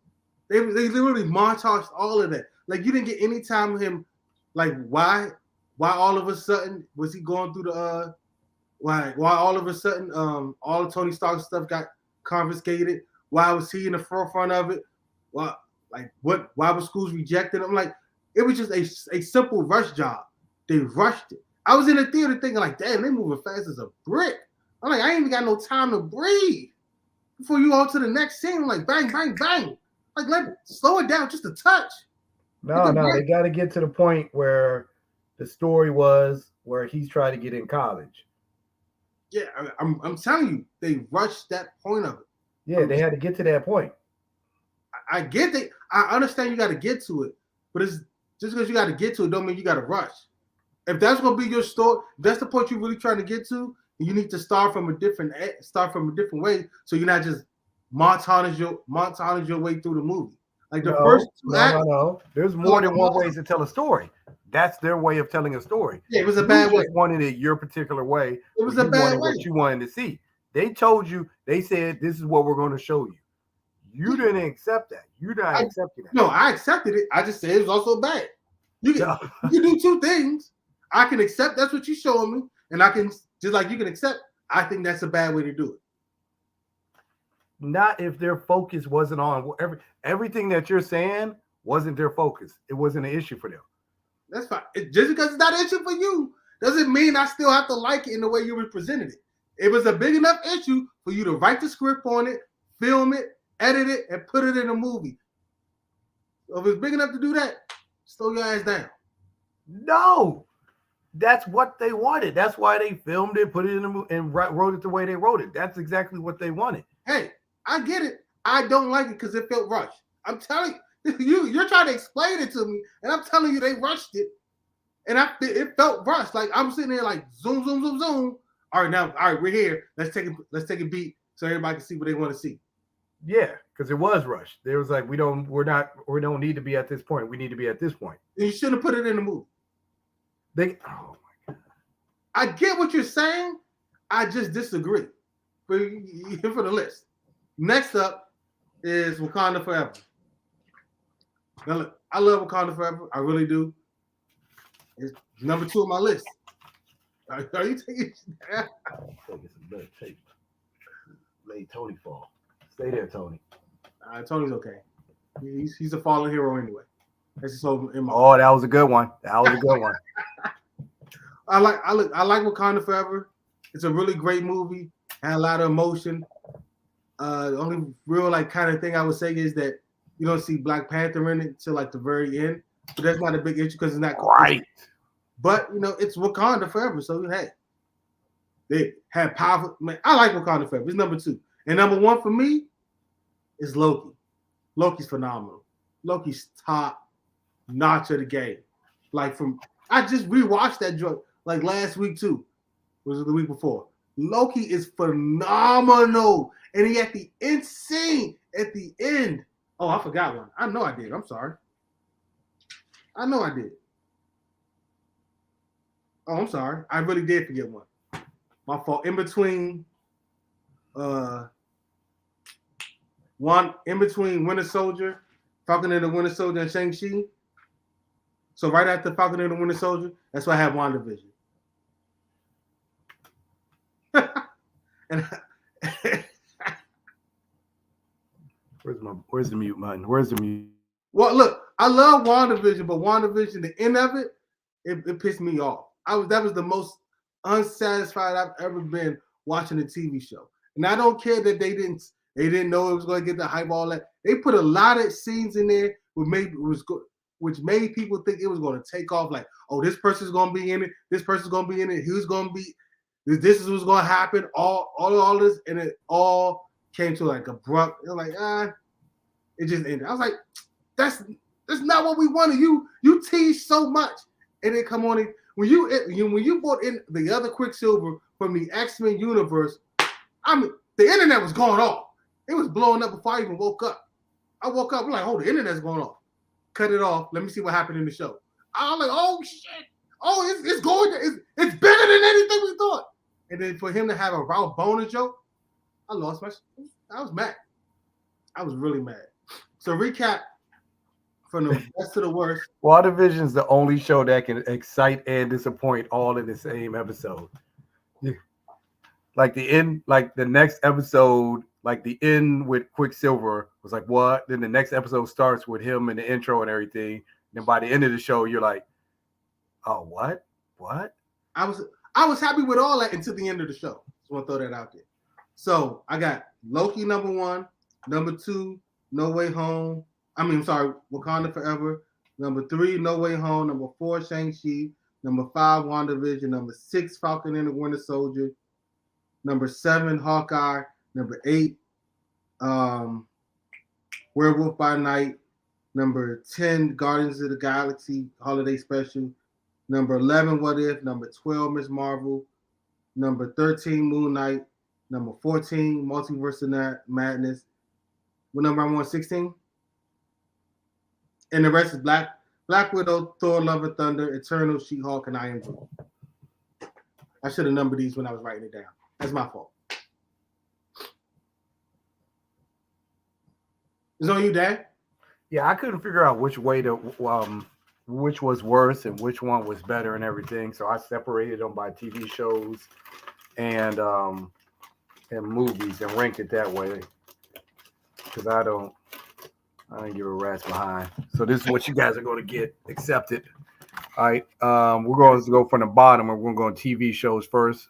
They literally montaged all of that. Like you didn't get any time with him. Like why all of a sudden was he going through the why all of a sudden all of Tony Stark's stuff got confiscated? Why was he in the forefront of it? Why were schools rejected? I'm like, it was just a simple rush job. They rushed it. I was in the theater thinking like, damn, they moving fast as a brick. I'm like, I ain't even got no time to breathe before you go to the next scene. I'm like, bang, bang, bang. Like, slow it down just a touch. No, they got to get to the point where the story was where he's trying to get in college. Yeah, I'm telling you, they rushed that point of it. Yeah, they had to get to that point. I get it. I understand you got to get to it, but it's just because you got to get to it don't mean you got to rush. If that's going to be your story, if that's the point you're really trying to get to, You need to start from a different way, so you're not just montage your way through the movie. Like the first two acts. No. There's more than one ways to tell a story. That's their way of telling a story. Yeah, it was a bad way. You just wanted it your particular way. It was a bad way. What you wanted to see. They told you. They said this is what we're going to show you. You didn't accept that. You're not accepting that. No, I accepted it. I just said it was also bad. You can do two things. I can accept that's what you're showing me, and I can just like you can accept. I think that's a bad way to do it. Not if their focus wasn't on everything that you're saying wasn't their focus. It wasn't an issue for them. That's fine. Just because it's not an issue for you doesn't mean I still have to like it in the way you represented it. It was a big enough issue for you to write the script on it, film it, edit it, and put it in a movie. So if it's big enough to do that, slow your ass down. No. That's what they wanted. That's why they filmed it, put it in the movie, and wrote it the way they wrote it. That's exactly what they wanted. Hey, I get it. I don't like it because it felt rushed. I'm telling you, you're trying to explain it to me, and I'm telling you they rushed it, and it felt rushed. Like I'm sitting there like zoom, zoom, zoom, zoom. All right, we're here. Let's take a beat so everybody can see what they want to see. Yeah, because it was rushed. There was like we don't need to be at this point. We need to be at this point. And you shouldn't have put it in the movie. Oh my God. I get what you're saying. I just disagree. For the list. Next up is Wakanda Forever. Now, look, I love Wakanda Forever. I really do. It's number 2 on my list. Are you taking some better tape? Made Tony fall. Stay there, Tony. Tony's okay. He's a fallen hero anyway. That's just so in my Oh, that was a good one. That was a good one. I like Wakanda Forever. It's a really great movie. Had a lot of emotion. The only real like kind of thing I would say is that you don't see Black Panther in it till like the very end. But that's not a big issue because it's not right. But it's Wakanda Forever. So hey, they had powerful. Man, I like Wakanda Forever. It's number 2. And number 1 for me is Loki. Loki's phenomenal. Loki's top notch of the game. Like I just rewatched that joint like last week too. Was it the week before? Loki is phenomenal. And he at the end scene at the end. Oh, I forgot one. I know I did. I'm sorry. I know I did. Oh, I'm sorry. I really did forget one. My fault. In between Winter Soldier, Falcon and the Winter Soldier, and Shang-Chi. So right after Falcon and the Winter Soldier, that's why I have WandaVision. And where's the mute button? Where's the mute? Well, look, I love WandaVision, but WandaVision, the end of it pissed me off. That was the most unsatisfied I've ever been watching a TV show. And I don't care that they didn't know it was going to get the hype, all that. They put a lot of scenes in there which made people think it was going to take off. Like, oh, this person's going to be in it. This person's going to be in it. Who's going to be? This is what's going to happen. All this, and it all came to like abrupt. It was like, it just ended. I was like, that's not what we wanted. You teased so much, and then come on in. When you brought in the other Quicksilver from the X-Men universe, I mean, the internet was going off. It was blowing up before I even woke up. I woke up, I'm like, oh, the internet's going off. Cut it off. Let me see what happened in the show. I'm like, oh shit. Oh, it's going. It's bigger than anything we thought. And then for him to have a Ralph Boner joke, I lost my. I was mad. I was really mad. So recap from the best to the worst. WandaVision's the only show that can excite and disappoint all in the same episode. Yeah. Like the end, like the next episode, like the end with Quicksilver was like, what? Then the next episode starts with him in the intro and everything. And then by the end of the show, you're like, oh, what? What? I was happy with all that until the end of the show. Just want to throw that out there. So I got Loki number 1, number 2, No Way Home. Wakanda Forever. Number 3, No Way Home. Number 4, Shang-Chi. Number 5, WandaVision. Number 6, Falcon and the Winter Soldier. Number 7, Hawkeye. Number 8, Werewolf by Night. Number 10, Guardians of the Galaxy Holiday Special. Number 11, What If. Number 12, Ms. Marvel. Number 13, Moon Knight. Number 14, Multiverse of Madness. What number I'm on? 16? And the rest is Black Widow, Thor, Love and Thunder, Eternal, She-Hulk, and I Am Groot. I should have numbered these when I was writing it down. That's my fault. It's on you, Dad. Yeah, I couldn't figure out which way to which was worse and which one was better and everything. So I separated them by TV shows and movies and ranked it that way. Because I don't give a rat's behind. So this is what you guys are going to get accepted. All right. We're going to go from the bottom. We're going to go on TV shows first.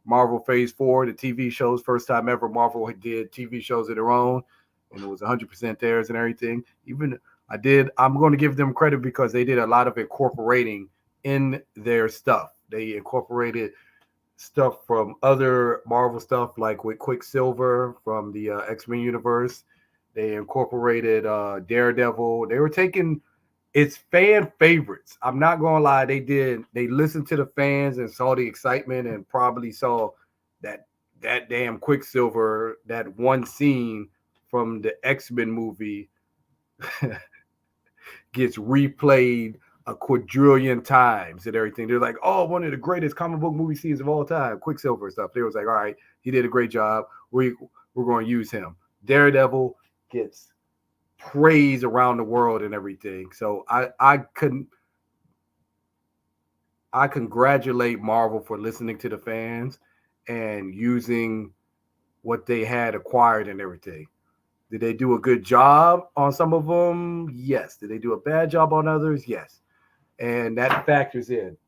Marvel Phase 4, the TV shows. First time ever Marvel did TV shows of their own. And it was 100% theirs and everything. I'm going to give them credit because they did a lot of incorporating in their stuff. They incorporated stuff from other Marvel stuff, like with Quicksilver from the X-Men universe. They incorporated Daredevil. They were taking its fan favorites. I'm not going to lie. They listened to the fans and saw the excitement and probably saw that damn Quicksilver, that one scene from the X-Men movie gets replayed a quadrillion times and everything. They're like, oh, one of the greatest comic book movie scenes of all time, Quicksilver stuff. They was like, all right, he did a great job. We're going to use him. Daredevil gets praise around the world and everything. So I congratulate Marvel for listening to the fans and using what they had acquired and everything. Did they do a good job on some of them? Yes. Did they do a bad job on others? Yes. And that factors in.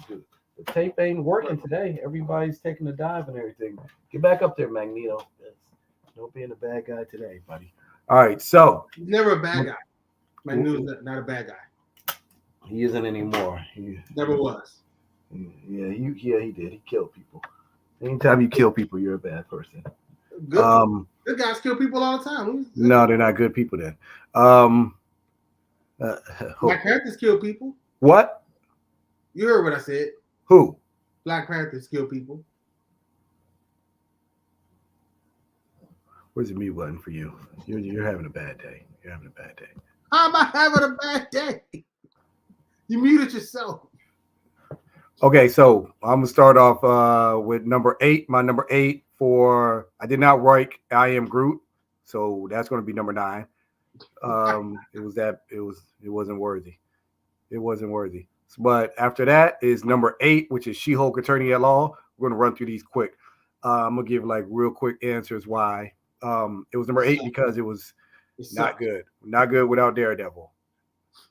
Dude, the tape ain't working today. Everybody's taking a dive and everything. Get back up there, Magneto. Don't be a bad guy today, buddy. All right, so. He's never a bad guy. Magneto's not a bad guy. He isn't anymore. He never was. Yeah, he did. He killed people. Anytime you kill people, you're a bad person. Good guys kill people all the time. No, they're not good people then. Black Panthers kill people. What? You heard what I said. Who? Black Panthers kill people. Where's the mute button for you? You're having a bad day. You're having a bad day. How am I having a bad day? You muted yourself. Okay, so I'm gonna start off with number 8. My number 8 I did not write I Am Groot, so that's gonna be number 9. It wasn't worthy. It wasn't worthy. But after that is number 8, which is She-Hulk Attorney at Law. We're gonna run through these quick. I'm gonna give like real quick answers why. It was number 8 because it was not good. Not good without Daredevil.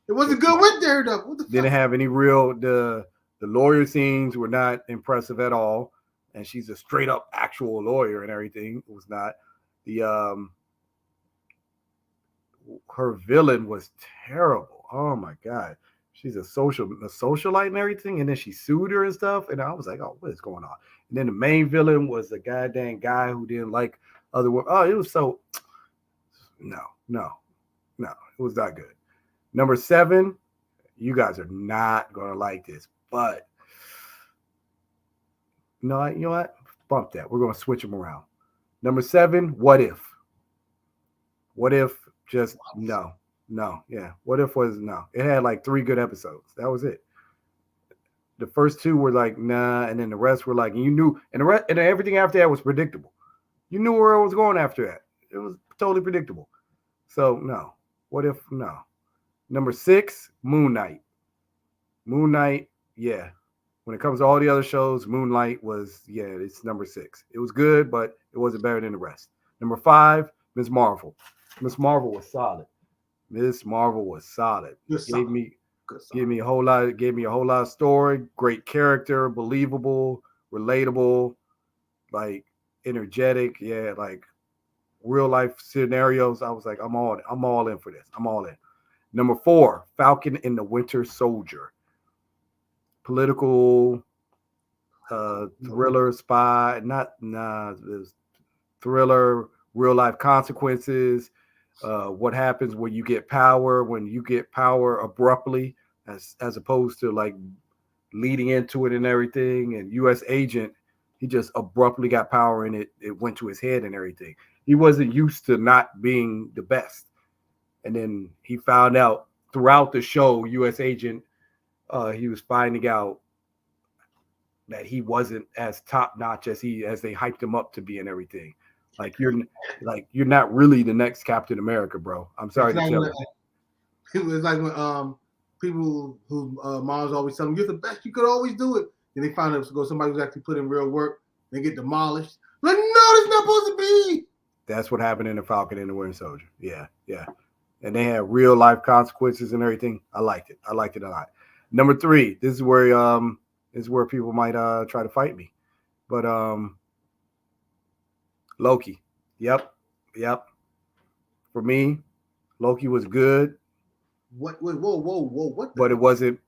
It wasn't good with Daredevil. What the fuck? Didn't have any real the lawyer scenes were not impressive at all. And she's a straight up actual lawyer and everything. It was not. Her villain was terrible. Oh my God. She's a socialite and everything. And then she sued her and stuff. And I was like, oh, what is going on? And then the main villain was a goddamn guy who didn't like other women. Oh, it was so no. It was not good. Number 7, you guys are not gonna like this, but you know what? Bump that. We're gonna switch them around. Number 7, What If? What If? Just no. Yeah. What If was no. It had like 3 good episodes. That was it. The first 2 were like nah, and then the rest were like, and you knew, and the rest, and everything after that was predictable. You knew where it was going after that. It was totally predictable. So no. What If? No. Number 6, Moon Knight. Moon Knight, yeah. When it comes to all the other shows, Moonlight was, it's number 6. It was good, but it wasn't better than the rest. Number 5, Ms. Marvel. Ms. Marvel was solid. Ms. Marvel was solid. Gave me a whole lot of story, great character, believable, relatable, like energetic, like real life scenarios. I was like, I'm all in for this. I'm all in. Number 4, Falcon and the Winter Soldier. Political thriller, spy, thriller, real life consequences. What happens when you get power abruptly, as opposed to like leading into it and everything. And U.S. Agent, he just abruptly got power and it went to his head and everything. He wasn't used to not being the best. And then he found out throughout the show, U.S. Agent, he was finding out that he wasn't as top notch as they hyped him up to be and everything. You're not really the next Captain America, bro. I'm sorry to tell you. It's like when people who moms always tell them, "You're the best. You could always do it." And they find out somebody who's actually put in real work. They get demolished. Like, no, that's not supposed to be. That's what happened in the Falcon and the Winter Soldier. Yeah. And they had real life consequences and everything. I liked it a lot. Number 3. This is where people might try to fight me, but Loki. Yep. For me, Loki was good. What? Wait, whoa! What? But it wasn't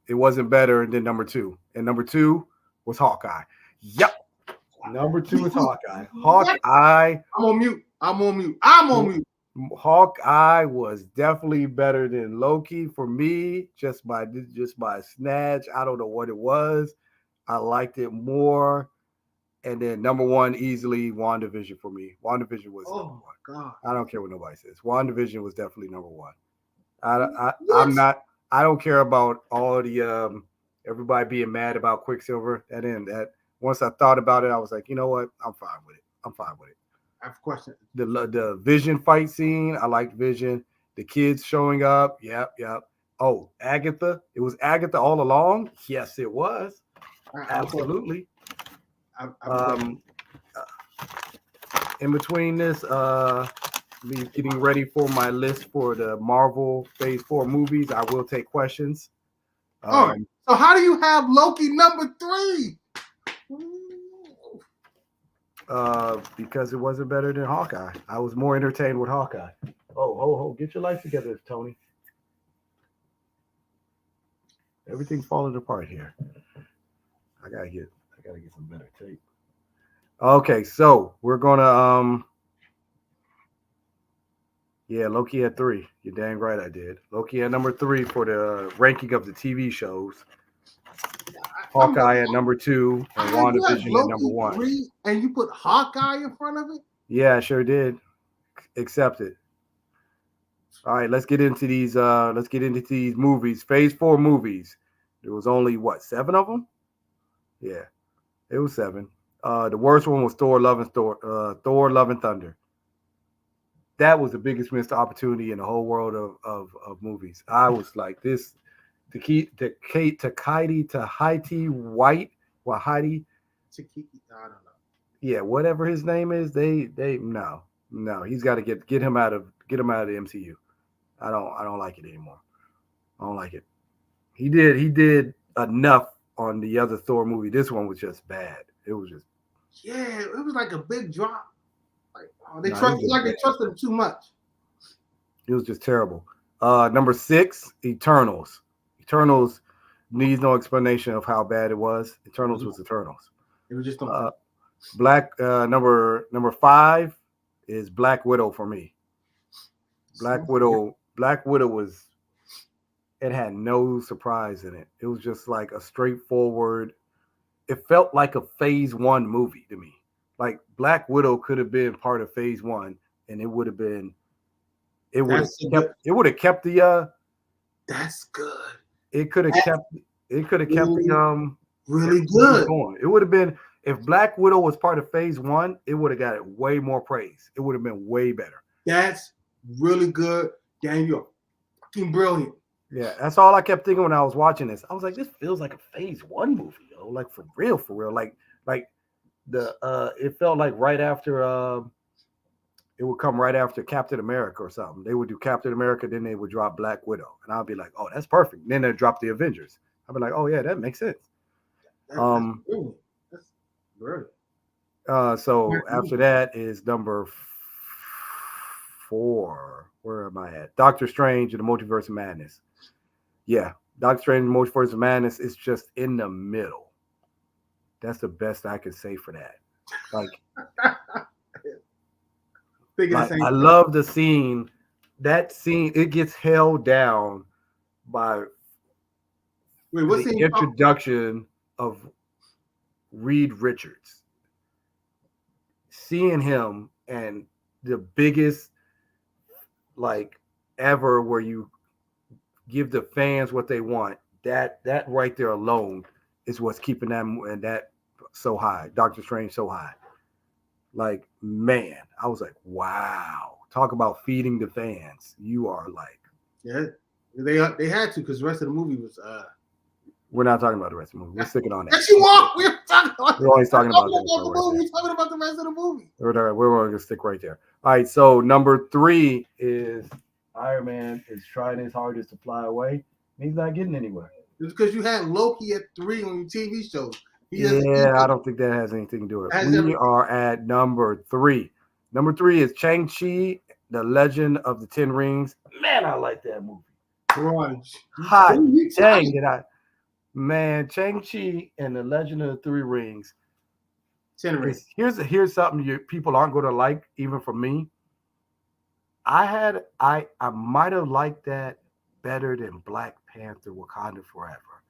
better than number 2. And number 2 was Hawkeye. Yep. Number 2 is Hawkeye. Hawkeye. I'm on mute. Hawkeye was definitely better than Loki for me, just by a snatch. I don't know what it was. I liked it more. And then number 1, easily, WandaVision for me. WandaVision was number 1. God. I don't care what nobody says. WandaVision was definitely number 1. I don't care about all the everybody being mad about Quicksilver. That once I thought about it, I was like, you know what? I'm fine with it. I have a question. The Vision fight scene, I liked Vision. The kids showing up, yep. Oh, Agatha. It was Agatha all along? Yes, it was. Absolutely. In between this, me getting ready for my list for the Marvel Phase 4 movies, I will take questions. All right. So how do you have Loki number 3? Because it wasn't better than Hawkeye. I was more entertained with Hawkeye. Oh, get your life together, Tony. Everything's falling apart here. I gotta get some better tape. Okay, so we're gonna Loki at 3. You're dang right I did. Loki at number 3 for the ranking of the TV shows. Hawkeye at number 2 and WandaVision at number 1. 3, and you put Hawkeye in front of it? Yeah, I sure did. Accept it. All right, let's get into these movies. Phase 4 movies. There was only 7 of them? Yeah. It was 7. The worst one was Thor: Love and Thunder. That was the biggest missed opportunity in the whole world of movies. I was like, this Taikaiti White Wahidi. I don't know. Yeah, whatever his name is, they no. He's got to get him out of the MCU. I don't like it anymore. I don't like it. He did enough on the other Thor movie. This one was just bad. It was just it was like a big drop. They trusted him too much. It was just terrible. Number 6, Eternals. Eternals needs no explanation of how bad it was. Eternals was Eternals. It was just number 5 is Black Widow for me. Black Widow was, it had no surprise in it. It was just like a straightforward, it felt like a Phase 1 movie to me. Like Black Widow could have been part of Phase 1 and it would have kept the that's good. It could have kept the really good going. It would have been, if Black Widow was part of Phase 1, it would have got it way more praise. It would have been way better. That's really good. Dan, you're fucking brilliant. Yeah, that's all I kept thinking when I was watching this. I was like, this feels like a Phase 1 movie, yo. Like for real. Like it felt like right after it would come right after Captain America or something. They would do Captain America, then they would drop Black Widow. And I'll be like, oh, that's perfect. Then they'd drop the Avengers. I'll be like, oh yeah, that makes sense. That's brilliant. So after that is number 4. Where am I at? Doctor Strange and the Multiverse of Madness. Yeah, Doctor Strange and the Multiverse of Madness is just in the middle. That's the best I can say for that. Like, I love the scene. That scene, it gets held down by the introduction of Reed Richards, seeing him and the biggest like ever where you give the fans what they want. That right there alone is what's keeping that so high. Doctor Strange so high. Like, man, I was like, wow. Talk about feeding the fans. You are like, yeah, they had to because the rest of the movie was. We're not talking about the rest of the movie. We're sticking on that. Yes, you are. We're talking about. We're always talking about the movie. We're talking about the rest of the movie. We're going to stick right there. All right. So number 3 is Iron Man is trying his hardest to fly away. He's not getting anywhere. It's because you had Loki at 3 on your TV shows. I don't think that has anything to do with it. We are at number 3. Number 3 is Shang-Chi, The Legend of the Ten Rings. Man, I like that movie. Hot dang did I. Man, Shang-Chi and The Legend of the Three Rings. 10 Rings. Here's something people aren't going to like, even from me. I might have liked that better than Black Panther Wakanda Forever.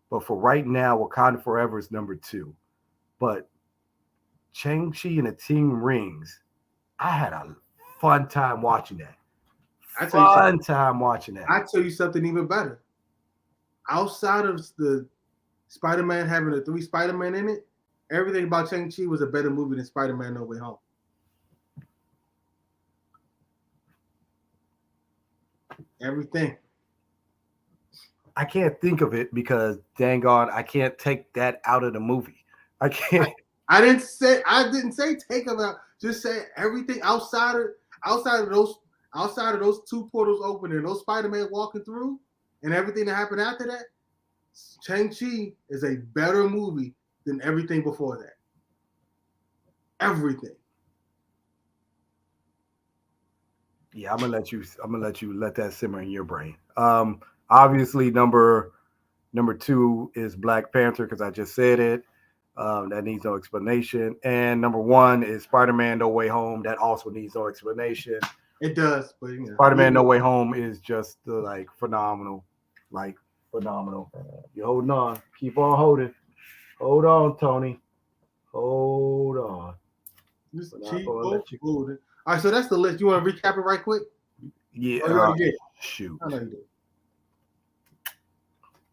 But for right now, Wakanda Forever is number 2. But Shang-Chi and the Ten Rings, I had a fun time watching that. I tell you something even better. Outside of the Spider-Man having the 3 Spider-Man in it, everything about Shang-Chi was a better movie than Spider-Man No Way Home. Everything. I can't think of it because, dang on, I can't take that out of the movie. I can't. I didn't say take them out. Just say everything outside of those 2 portals opening, those Spider-Man walking through, and everything that happened after that. Shang-Chi is a better movie than everything before that. Everything. Yeah, I'm gonna let you let that simmer in your brain. Obviously, number 2 is Black Panther because I just said it. That needs no explanation. And number 1 is Spider-Man No Way Home. That also needs no explanation. It does, but Spider-Man No Way Home is just phenomenal. Phenomenal. You're holding on. Keep on holding. Hold on, Tony. Hold on. Just keep holding. All right, so that's the list. You want to recap it right quick? Yeah. Shoot. I know you did.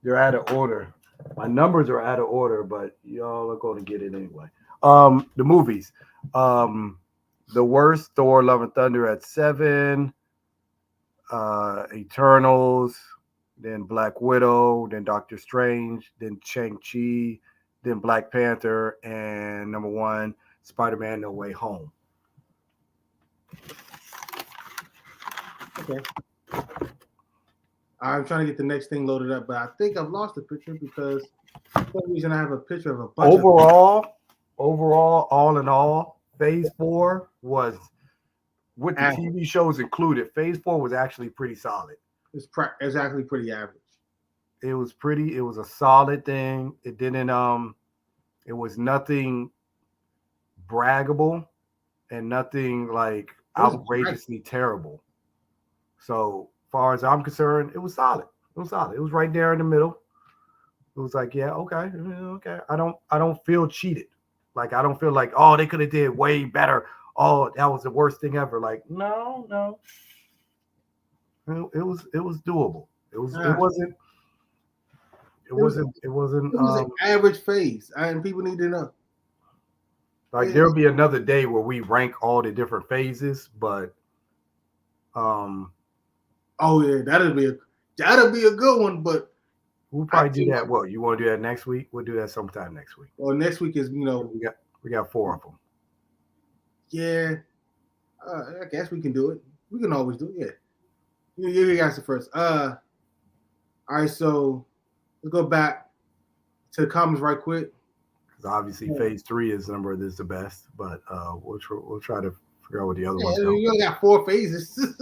They're out of order. My numbers are out of order, but y'all are going to get it anyway. The movies. The Worst, Thor, Love and Thunder at 7. Eternals, then Black Widow, then Doctor Strange, then Shang-Chi, then Black Panther, and number 1, Spider-Man No Way Home. Okay. I'm trying to get the next thing loaded up, but I think I've lost the picture because for some reason I have a picture of a bunch overall, all in all, Phase 4 was, with the TV shows included, Phase 4 was actually pretty solid. It's actually pretty average. It was a solid thing. It didn't it was nothing braggable and nothing like outrageously terrible. So far as I'm concerned, it was solid. It was right there in the middle. It was like, yeah, okay. I don't feel cheated. Like, I don't feel like, oh, they could have did way better. Oh, that was the worst thing ever. Like, no. It was doable. It wasn't an average phase. And people need to know. Like, there'll be another day where we rank all the different phases, but oh yeah, that'll be a good one, but we'll probably do that. What, you want to do that next week? We'll do that sometime next week. Well, next week is, we got 4 of them. Yeah, I guess we can do it. We can always do it. Yeah, you guys first. All right, so let's go back to the comments right quick. Because obviously, Phase 3 is the best, but we'll try to figure out what the other ones are. You only got 4 phases.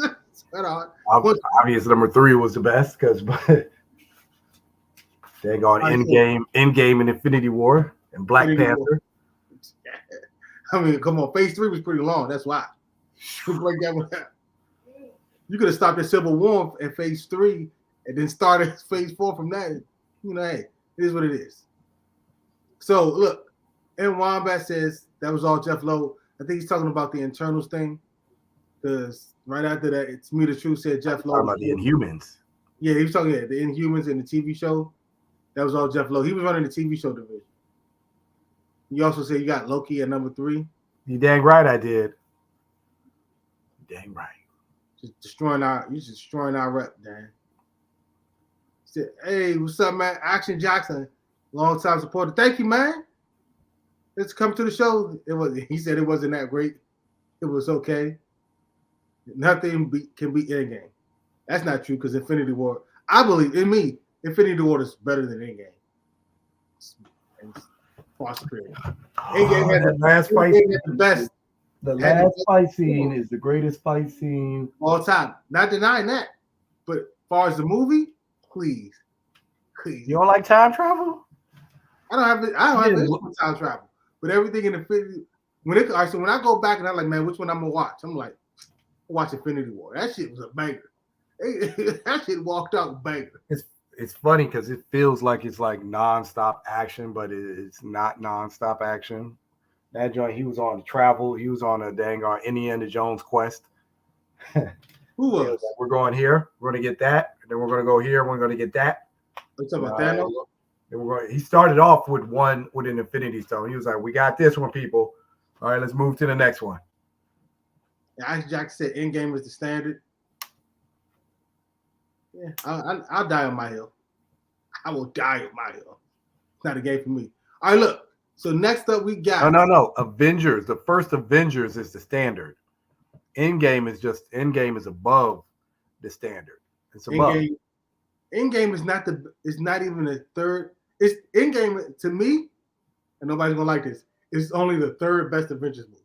Obviously, number 3 was the best because they got Endgame and Infinity War and Black Panther. I mean, come on, Phase 3 was pretty long. That's why. You could have stopped at Civil War at Phase 3 and then started Phase 4 from that. Hey, it is what it is. So look, and Wombat says that was all Jeff Lowe. I think he's talking about the internals thing. Because right after that, it's Me the Truth said Jeff Lowe. Talking about the Inhumans. Yeah, he was talking the Inhumans in the TV show. That was all Jeff Lowe. He was running the TV show division. You also said you got Loki at number 3. You dang right I did. Dang right. Just destroying our rep, Dan. He said, hey, what's up, man? Action Jackson, long time supporter. Thank you, man. Let's come to the show. He said it wasn't that great. It was okay. Nothing can beat Endgame. That's not true because Infinity War. I believe in me. Infinity War is better than Endgame. It's far superior. Endgame has the best. The last fight scene is the greatest fight scene all time. Not denying that, but as far as the movie, please. You don't like time travel? I don't have an issue with time travel, but everything in Infinity. So when I go back and I'm like, man, which one I'm gonna watch? I'm like, watch Infinity War. That shit was a banger. That shit walked out banger. It's funny because it feels like it's like nonstop action, but it's not nonstop action. That joint, he was on the travel. He was on a dang on Indiana Jones quest. Who was? Like, we're going here. We're going to get that. And then we're going to go here. We're going to get that. Are you talking about Thanos? He started off with an Infinity Stone. He was like, we got this one, people. All right, let's move to the next one. Ice Jack said Endgame is the standard. Yeah, I'll die on my hill. I will die on my hill. It's not a game for me. All right, look. So next up we got no. Avengers. The first Avengers is the standard. Endgame is above the standard. It's above. Endgame is not even the third. It's Endgame to me, and nobody's gonna like this. It's only the third best Avengers movie.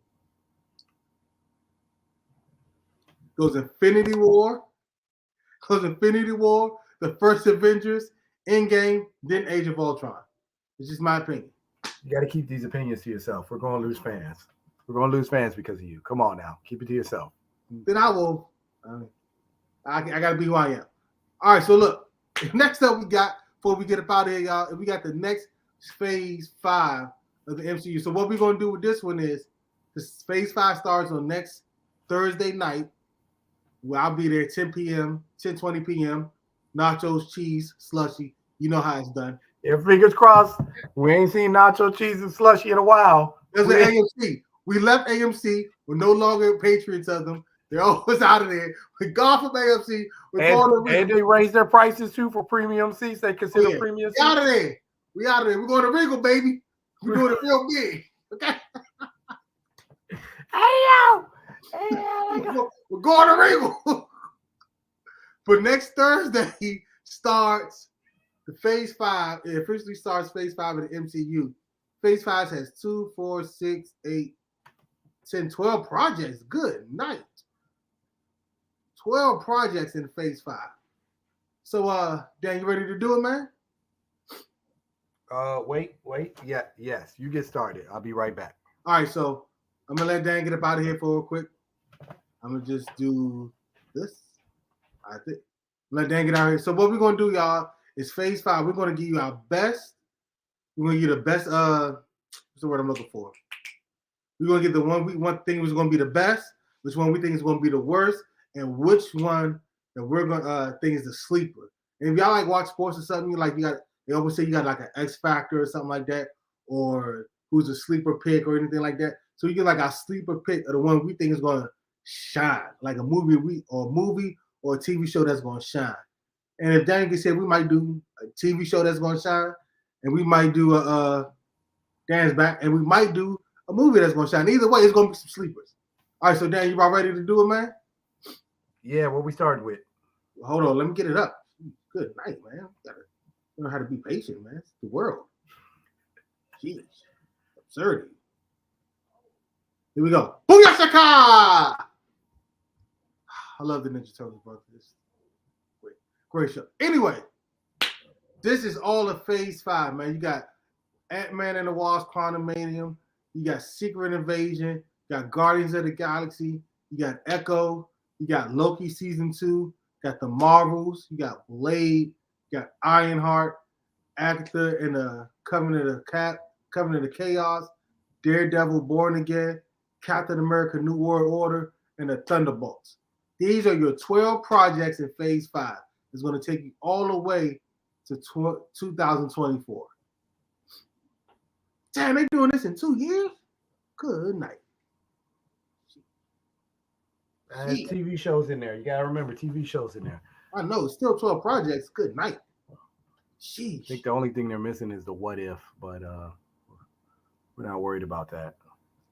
Goes Infinity War, the first Avengers, Endgame, then Age of Ultron. It's just my opinion. You got to keep these opinions to yourself. We're going to lose fans. We're going to lose fans because of you. Come on now. Keep it to yourself. Then I will. I got to be who I am. All right, so look. Next up we got, before we get up out of here, y'all, we got the next Phase 5 of the MCU. So what we're going to do with this one is, this Phase 5 starts on next Thursday night. Well, I'll be there 10:20 p.m. Nachos, cheese, slushy. You know how it's done. Yeah, fingers crossed. We ain't seen nacho cheese and slushy in a while. There's an AMC. We left AMC. We're no longer patriots of them. They're always out of there. We're gone from AMC. And they raised their prices too for premium seats. They consider premium seats. Out of there. We out of there. We're going to Regal, baby. We're doing it real big. Okay. We're going to Regal. But next Thursday starts the Phase 5. It officially starts Phase 5 of the MCU. Phase 5 has 2, 4, 6, 8, 10, 12 projects. Good night. 12 projects in Phase 5. So, Dan, you ready to do it, man? Wait. Yeah, yes. You get started. I'll be right back. All right, so I'm gonna let Dan get up out of here for real quick. I'm gonna just do this. I think let Dan get out of here. So what we're gonna do, y'all, is Phase 5. We're gonna give you our best. We're gonna give you the best. What's the word I'm looking for? We're gonna get the one thing was gonna be the best, which one we think is gonna be the worst, and which one that we're gonna think is the sleeper. And if y'all like watch sports or something, they always say you got like an X Factor or something like that, or who's a sleeper pick or anything like that. So you get like our sleeper pick of the one we think is gonna shine, like a movie or a TV show that's gonna shine. And if Dan can say we might do a TV show that's gonna shine, and we might do a Dan's back, and we might do a movie that's gonna shine. Either way, it's gonna be some sleepers. All right, so Dan, you about ready to do it, man? Yeah, what we started with. Hold on, let me get it up. Good night, man. Gotta learn how to be patient, man. It's the world. Jeez. Absurdity. Here we go. Booyah! I love the Ninja Turtles, bro. Great show. Anyway, this is all of Phase 5, man. You got Ant-Man and the Wasp, Quantumanium. You got Secret Invasion. You got Guardians of the Galaxy. You got Echo. You got Loki Season 2. You got the Marvels. You got Blade. You got Ironheart, Agatha and the Covenant of Cap. Covenant of Chaos, Daredevil Born Again, Captain America New World Order, and the Thunderbolts. These are your 12 projects in Phase 5. It's going to take you all the way to 2024. Damn, they doing this in 2 years? Good night. TV shows in there. You gotta remember TV shows in there. I know, it's still 12 projects. Good night. Sheesh. I think the only thing they're missing is the what if, but we're not worried about that.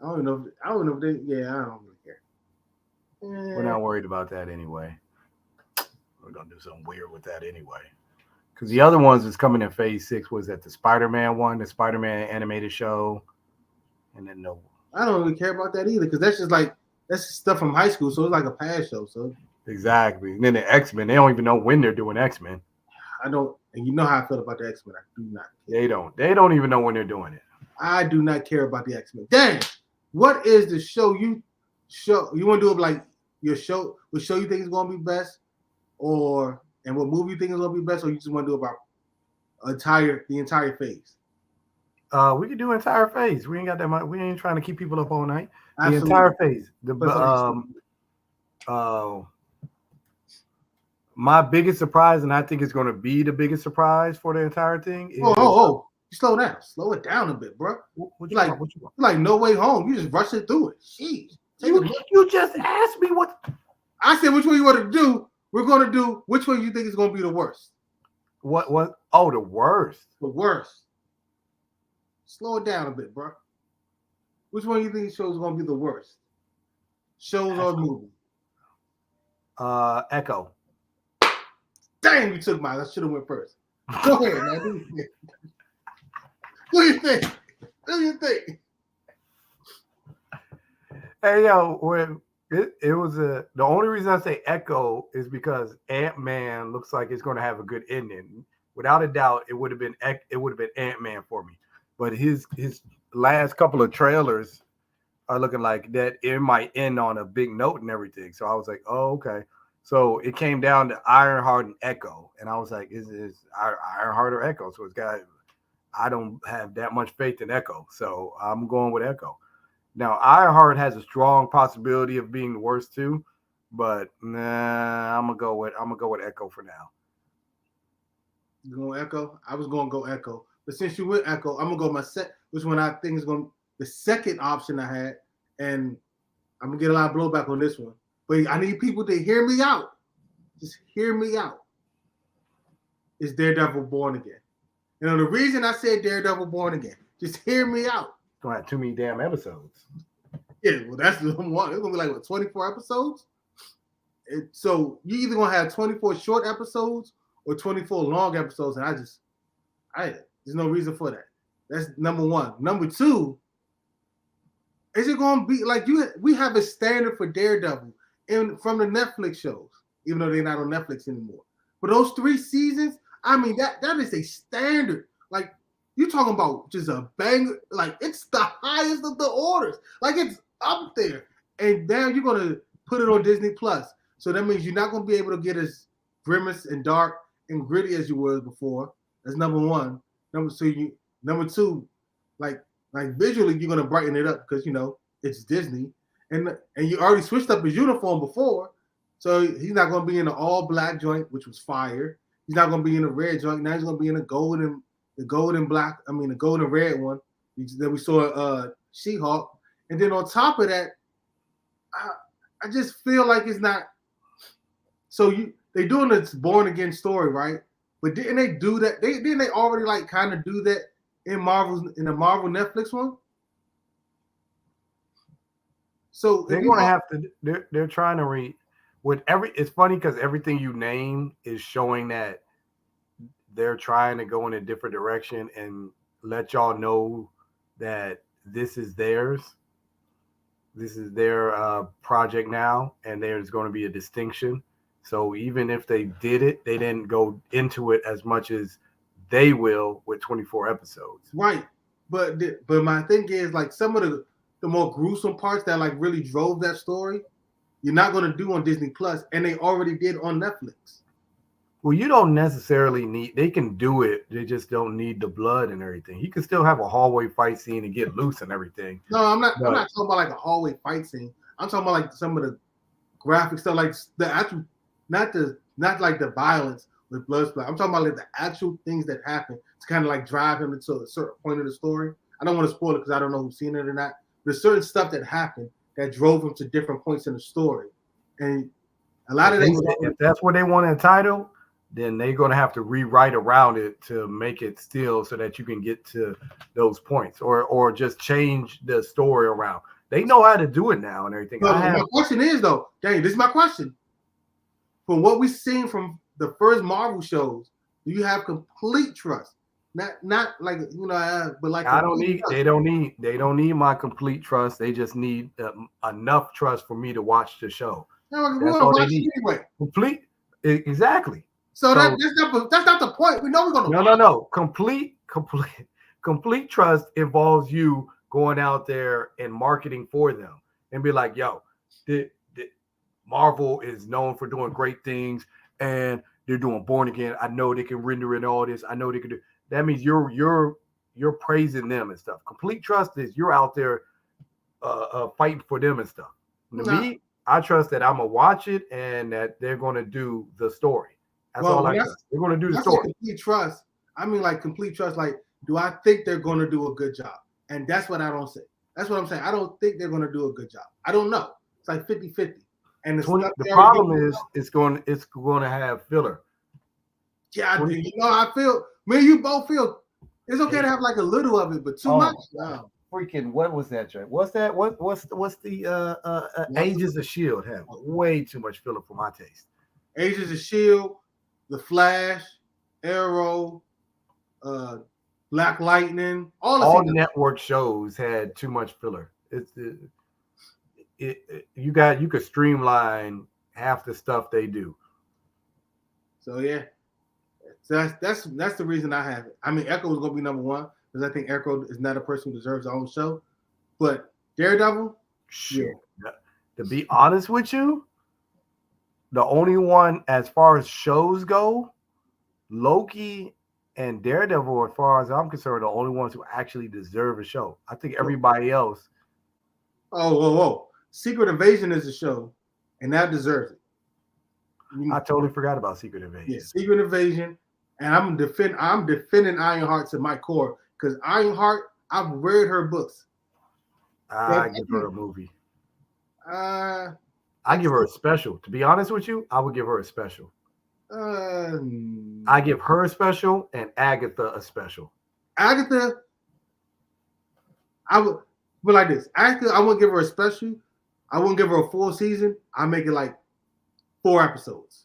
I don't know if they. Yeah, I don't really care. We're not worried about that anyway. We're gonna do something weird with that anyway. Because the other ones is coming in Phase 6. Was that the Spider-Man one, the Spider-Man animated show, and then no. I don't really care about that either because that's just stuff from high school, so it's like a past show. So exactly. And then the X-Men, they don't even know when they're doing X-Men. I don't, and you know how I feel about the X-Men. I do not care. They don't even know when they're doing it. I do not care about the X-Men. Dang, what is the show you want to do? Like your show, what show you think is going to be best, and what movie you think is going to be best, or you just want to do about the entire phase? We could do entire phase. We ain't got that much. We ain't trying to keep people up all night. Absolutely. The entire phase. My biggest surprise, and I think it's going to be the biggest surprise for the entire thing. Is, you slow down. Slow it down a bit, bro. What you want? Like No Way Home. You just rush it through it. Jeez. You just asked me what. I said which one you want to do. We're going to do which one you think is going to be the worst. What? Oh, the worst. The worst. Slow it down a bit, bro. Which one do you think show is going to be the worst? Shows or movie? Echo. Damn, you took mine. I should have went first. Go ahead, man. What do you think? What do you think? Hey, yo, when it was the only reason I say Echo is because Ant-Man looks like it's going to have a good ending. Without a doubt, it would have been Ant-Man for me. But his last couple of trailers are looking like that it might end on a big note and everything. So I was like, oh, okay. So it came down to Ironheart and Echo. And I was like, is Ironheart or Echo? So I don't have that much faith in Echo. So I'm going with Echo. Now, Ironheart has a strong possibility of being the worst too. But nah, I'm gonna go with Echo for now. You going Echo? I was gonna go Echo. But since you went Echo, I'm gonna go which one I think is going the second option I had, and I'm gonna get a lot of blowback on this one. But I need people to hear me out. Just hear me out. Is Daredevil Born Again? You know the reason I said Daredevil Born Again. Just hear me out. Gonna have too many damn episodes. Yeah, well that's the one. It's gonna be like 24 episodes. So you either gonna have 24 short episodes or 24 long episodes, and there's no reason for that. That's number one. Number two, is it going to be like we have a standard for Daredevil from the Netflix shows, even though they're not on Netflix anymore. For those 3 seasons, I mean, that is a standard. Like, you're talking about just a banger. Like, it's the highest of the orders. Like, it's up there. And now you're going to put it on Disney Plus. So that means you're not going to be able to get as grimace and dark and gritty as you were before. That's number one. Number two, like visually, you're gonna brighten it up because it's Disney, and you already switched up his uniform before, so he's not gonna be in an all black joint, which was fire. He's not gonna be in a red joint. Now he's gonna be in the gold and red one. Then we saw She-Hulk, and then on top of that, I just feel like it's not. So they doing this Born Again story, right? But didn't they do that? Didn't they already like kind of do that in the Marvel Netflix one? So they're going to have to. They're trying to read with every. It's funny because everything you name is showing that they're trying to go in a different direction and let y'all know that this is theirs. This is their project now, and there's going to be a distinction. So even if they did it, they didn't go into it as much as they will with 24 episodes. Right. But my thing is, like, some of the more gruesome parts that like really drove that story, you're not going to do on Disney Plus, and they already did on Netflix. Well, you don't necessarily need. They can do it. They just don't need the blood and everything. He can still have a hallway fight scene and get loose and everything. No, I'm not. I'm not talking about like a hallway fight scene. I'm talking about like some of the graphic stuff, like the actual, not like the violence with blood splat. I'm talking about like the actual things that happen to kind of like drive him into a certain point of the story. I don't want to spoil it because I don't know who's seen it or not. There's certain stuff that happened that drove him to different points in the story, and a lot of that. If that's what they want in the title, then they're going to have to rewrite around it to make it still so that you can get to those points, or just change the story around. They know how to do it now and everything. My question is though, Dang, this is my question. From what we've seen from the first Marvel shows, do you have complete trust? Not like but like they don't need my complete trust. They just need enough trust for me to watch the show. No, that's all they need. Anyway. Complete, exactly. So that's not the point. We know we're gonna. No. Complete trust involves you going out there and marketing for them and be like, yo, Marvel is known for doing great things and they're doing Born Again. I know they can render in all this. I know they can do. That means you're praising them and stuff. Complete trust is you're out there fighting for them and stuff. Me, I trust that I'm gonna watch it and that they're gonna do the story. That's all I trust. They're gonna do the story. Complete trust. I mean, like complete trust. Like, do I think they're gonna do a good job? And that's what I don't say. That's what I'm saying. I don't think they're gonna do a good job. I don't know. It's like 50-50. And the problem is it's going to have filler. Yeah, I feel. Me and you both feel it's okay to have like a little of it, but too much. Wow. Freaking, what was that, Jay? What's that? What's the Agents of S.H.I.E.L.D. have way too much filler for my taste. Agents of S.H.I.E.L.D., The Flash, Arrow, Black Lightning, all network shows had too much filler. You could streamline half the stuff they do. So yeah. So that's the reason I have it. I mean, Echo is gonna be number one because I think Echo is not a person who deserves his own show. But Daredevil, sure. Yeah. To be honest with you, the only one as far as shows go, Loki and Daredevil, as far as I'm concerned, are the only ones who actually deserve a show. I think everybody else. Whoa. Secret Invasion is a show, and that deserves it. I totally forgot about Secret Invasion. Yeah, Secret Invasion. And I'm defending Ironheart to my core because Ironheart, I've read her books. I give her a movie. I give her a special. To be honest with you, I would give her a special. I give her a special and Agatha a special. Agatha, I would, but like this. Agatha, I wouldn't give her a special. I wouldn't give her a full season. I make it like 4 episodes.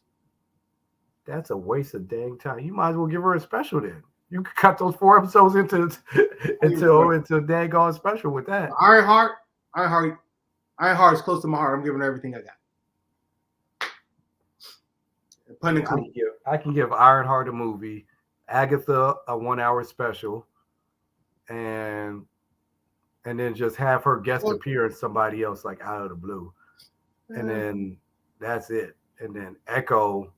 That's a waste of dang time. You might as well give her a special then. You could cut those 4 episodes into daggone special with that. Ironheart is close to my heart. I'm giving her everything I got. I can give Ironheart a movie, Agatha a 1-hour special, and then just have her guest appear as somebody else like out of the blue, and then that's it. And then Echo.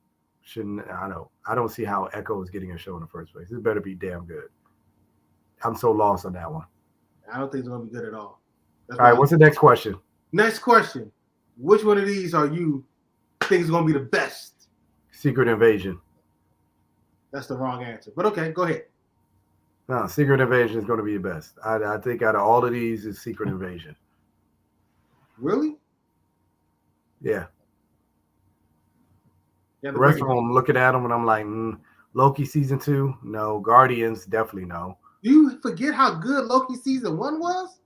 I don't see how Echo is getting a show in the first place. It better be damn good. I'm so lost on that one. I don't think it's going to be good at all. All right, what's the next question? Next question. Which one of these are you think is going to be the best? Secret Invasion. That's the wrong answer. But okay, go ahead. No, Secret Invasion is going to be the best. I think out of all of these is Secret Invasion. Really? Yeah. The rest of them, I'm looking at them and I'm like, Loki season 2, no. Guardians, definitely no. Do you forget how good Loki season 1 was?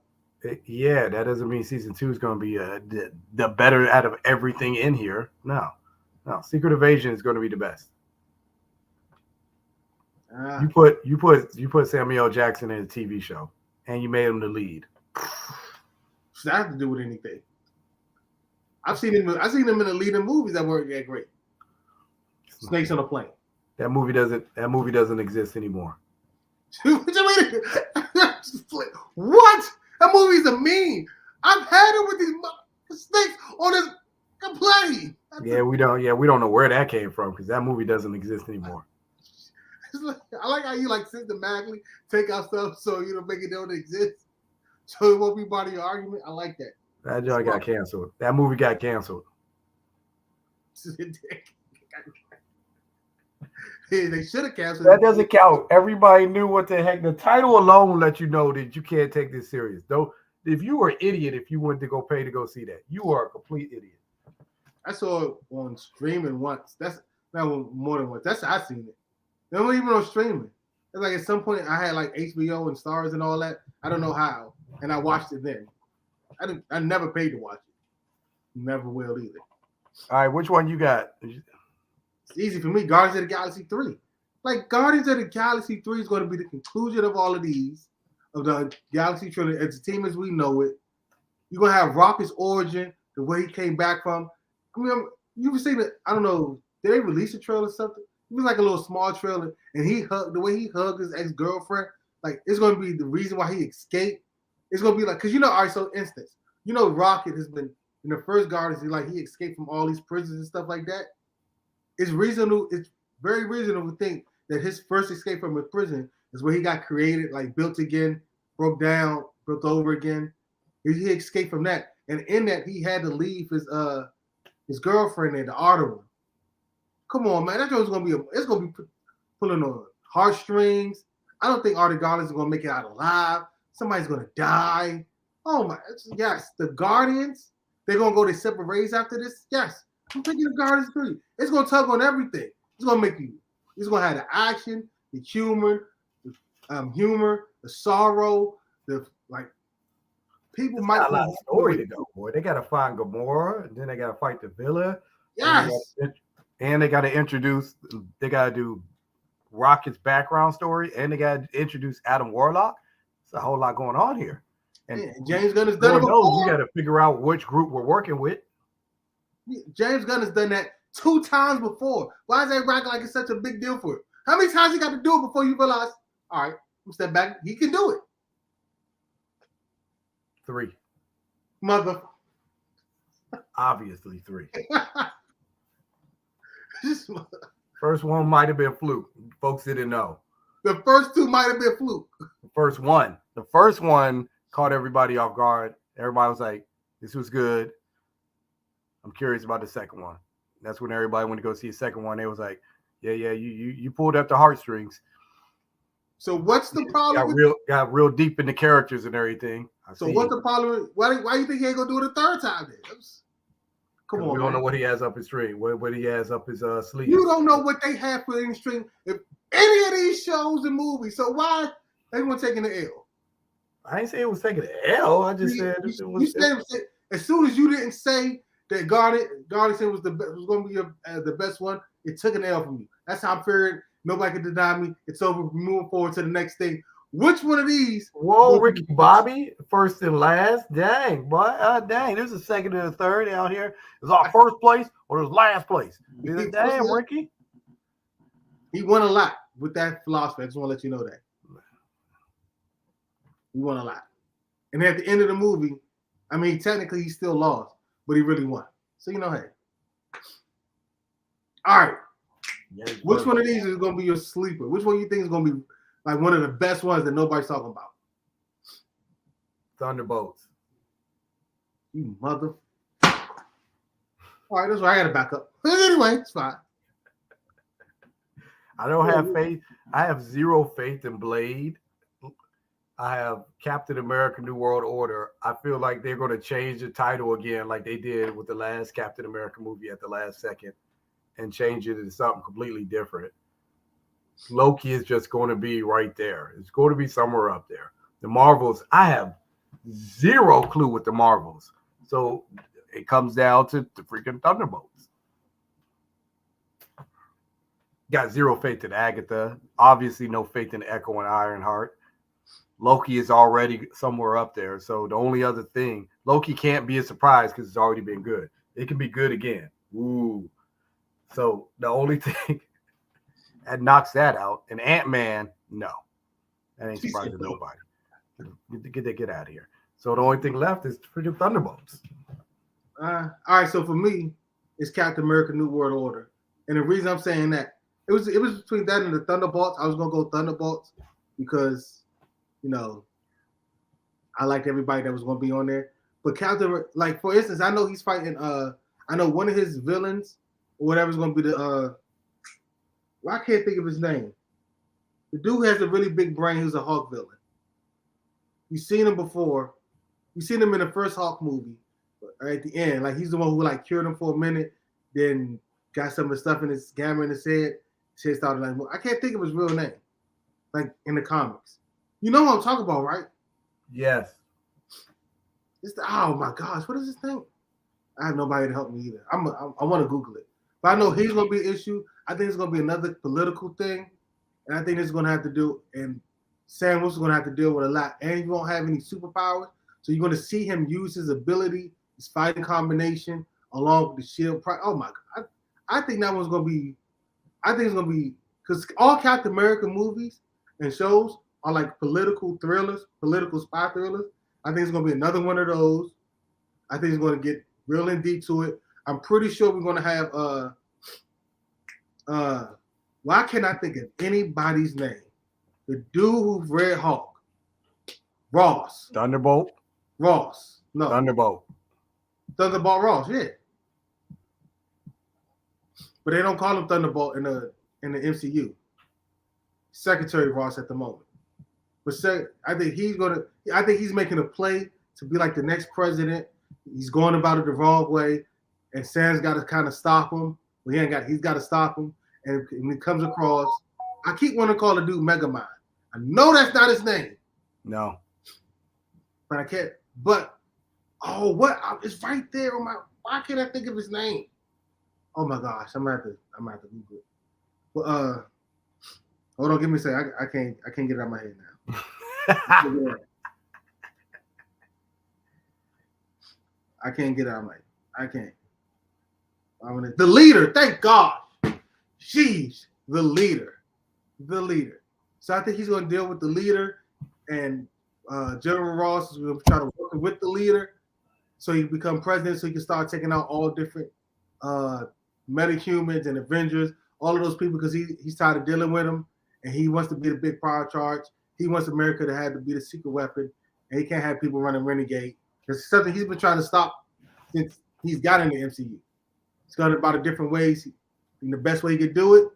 Yeah, that doesn't mean season 2 is going to be the better out of everything in here. No. Secret Invasion is going to be the best. You put Samuel L. Jackson in a TV show and you made him the lead. Does that have to do with anything? I've seen him in the leading movies that weren't that great. Snakes on a Plane. That movie doesn't exist anymore. What? That movie's a meme. I've had it with these snakes on this plane. Yeah, we don't know where that came from because that movie doesn't exist anymore. I like how you like systematically take out stuff so you don't make it don't exist, so it won't be part of your argument. I like that. That joint got canceled. That movie got canceled. They should have canceled. That doesn't count. Everybody knew what the heck. The title alone let you know that you can't take this serious. Though, if you were an idiot, if you went to go pay to go see that, you are a complete idiot. I saw it on streaming once. That's not more than once. That's how I seen it. They don't even on streaming. It's like at some point I had like HBO and Stars and all that. I don't know how, and I watched it then. I never paid to watch it. Never will either. All right, which one you got? It's easy for me. Guardians of the Galaxy 3. Like Guardians of the Galaxy 3 is going to be the conclusion of all of these, of the Galaxy trilogy, as the team as we know it. You're gonna have Rocket's origin, the way he came back from. I mean, you've seen it. I don't know. Did they release a trailer or something? It was like a little small trailer, and the way he hugged his ex-girlfriend, like it's gonna be the reason why he escaped. It's gonna be like, cause all right, so instance, Rocket has been in the first Guardians, he escaped from all these prisons and stuff like that. It's very reasonable to think that his first escape from a prison is where he got created, like built again, broke down, built over again. He escaped from that, and in that he had to leave his girlfriend there, the Otter one. Come on, man, that joke's gonna be pulling on heartstrings. I don't think all the Guardians are gonna make it out alive. Somebody's gonna die. Oh my, yes, the Guardians. They're gonna go their separate ways after this. Yes, I'm thinking the Guardians 3. It's gonna tug on everything. It's gonna make you. It's gonna have the action, the humor, the sorrow, the like. People might got a lot of story to go, boy. They gotta find Gamora, and then they gotta fight the villain. Yes. And they gotta introduce. They gotta do Rocket's background story, and they gotta introduce Adam Warlock. It's a whole lot going on here. And James Gunn has done it before. We got to figure out which group we're working with. James Gunn has done that 2 times before. Why is that acting like it's such a big deal for him? How many times you got to do it before you realize, all right, step back, he can do it? 3. Mother. Obviously 3. First one might have been fluke. Folks didn't know. The first 2 might have been fluke. The first one caught everybody off guard. Everybody was like, this was good. I'm curious about the second one. That's when everybody went to go see the second one. They was like, yeah, you pulled up the heartstrings. So what's the problem? Got real deep in the characters and everything. What's the problem? Why do you think he ain't gonna do it a third time then? Come on, we don't know what he has up his string. What he has up his sleeve. You don't know what they have put in the string. If any of these shows and movies, so why everyone taking the L? I ain't say it was taking the L. I just said you said as soon as you didn't say that Guardian was going to be the best one, it took an L from you. That's how I'm fearing. Nobody can deny me. It's over. We're moving forward to the next thing. Which one of these? Whoa, Ricky Bobby, first and last. Dang, boy. Dang, there's a second and a third out here. Is our first place or is last place? Damn, Ricky. He won a lot with that philosophy. I just want to let you know that. He won a lot. And at the end of the movie, I mean, technically he still lost, but he really won. So, hey. All right. Yeah, which one of these is going to be your sleeper? Which one you think is going to be like one of the best ones that nobody's talking about? Thunderbolts. You mother. All right, that's right. I got to back up. Anyway, it's fine. I don't have faith. I have zero faith in Blade. I have Captain America New World Order. I feel like they're going to change the title again like they did with the last Captain America movie at the last second and change it into something completely different. Loki is just going to be right there. It's going to be somewhere up there. The Marvels, I have zero clue with the Marvels. So it comes down to the freaking Thunderbolts. Got zero faith in Agatha. Obviously no faith in Echo and Ironheart. Loki is already somewhere up there. So the only other thing, Loki can't be a surprise because it's already been good. It can be good again. Ooh. So the only thing that knocks that out, and Ant-Man, no. That ain't surprising nobody. Get out of here. So the only thing left is freaking Thunderbolts. All right, so for me, is Captain America: New World Order. And the reason I'm saying that it was between that and the Thunderbolts. I was gonna go Thunderbolts because I liked everybody that was gonna be on there. But Captain, like for instance, I know he's fighting. I know one of his villains or whatever is gonna be the. Well, I can't think of his name. The dude has a really big brain. Who's a Hulk villain. You've seen him before. You've seen him in the first Hulk movie. At the end, like he's the one who like cured him for a minute, then got some of the stuff in his gamma in his head. Shit started like I can't think of his real name, like in the comics. You know what I'm talking about, right? Yes. Oh my gosh, what is his name? I have nobody to help me either. I want to Google it, but I know he's gonna be an issue. I think it's gonna be another political thing, and I think it's gonna have to do. And Sam Wilson's gonna have to deal with a lot, and he won't have any superpowers, so you're gonna see him use his ability. His fighting combination along with the shield. Oh my god! I think that one's gonna be. I think it's gonna be because all Captain America movies and shows are like political thrillers, political spy thrillers. I think it's gonna be another one of those. I think it's gonna get real in deep to it. I'm pretty sure we're gonna have. Why can't I think of anybody's name? The dude who read Hulk. Ross. Thunderbolt. Ross. No. Thunderbolt. Thunderbolt Ross, yeah. But they don't call him Thunderbolt in the MCU. Secretary Ross at the moment. But I think he's making a play to be like the next president. He's going about it the wrong way, and Sam's got to kind of stop him. Well, he's got to stop him. And when he comes across, I keep wanting to call the dude Megamind. I know that's not his name. No. But I can't. But what? It's right there on my. Why can't I think of his name? Oh my gosh, I'm gonna have to Google it. But hold on, give me a second. I can't get it out of my head now. I can't get it out of my head. I can't. The leader. Thank God. She's the leader. The leader. So I think he's gonna deal with the leader, and General Ross is gonna try to work with the leader. So he become president, so he can start taking out all different metahumans and Avengers, all of those people, because he's tired of dealing with them, and he wants to be the big power charge. He wants America to be the secret weapon, and he can't have people running renegade. It's something he's been trying to stop since he's got in the MCU. He's gone about it different ways, and the best way he could do it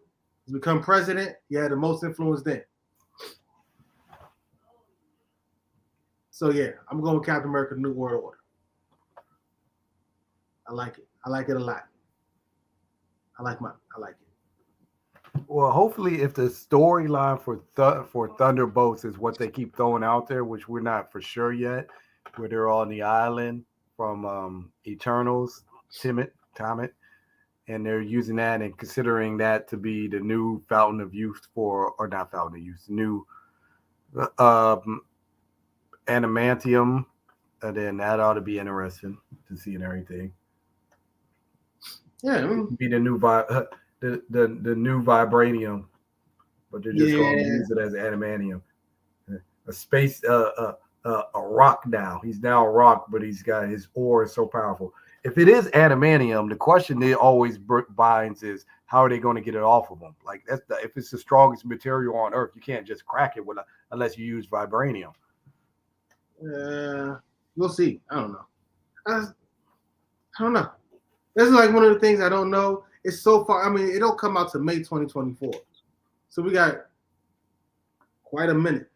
is become president. He had the most influence then. So yeah, I'm going with Captain America: New World Order. I like it. I like it a lot. I like it. Well, hopefully, if the storyline for Thunderbolts is what they keep throwing out there, which we're not for sure yet, where they're on the island from Eternals, Timmett, and they're using that and considering that to be the new Fountain of Youth or not Fountain of Youth, new adamantium, and then that ought to be interesting to see and everything. Yeah, be the new the new vibranium, but they're just going to use it as adamantium. A space, a rock now. He's now a rock, but he's got his ore is so powerful. If it is adamantium, the question they always binds is how are they going to get it off of him? Like if it's the strongest material on Earth, you can't just crack it unless you use vibranium. We'll see. I don't know. I don't know. This is like one of the things I don't know. It's so far. I mean, it'll come out to May 2024. So we got quite a minute.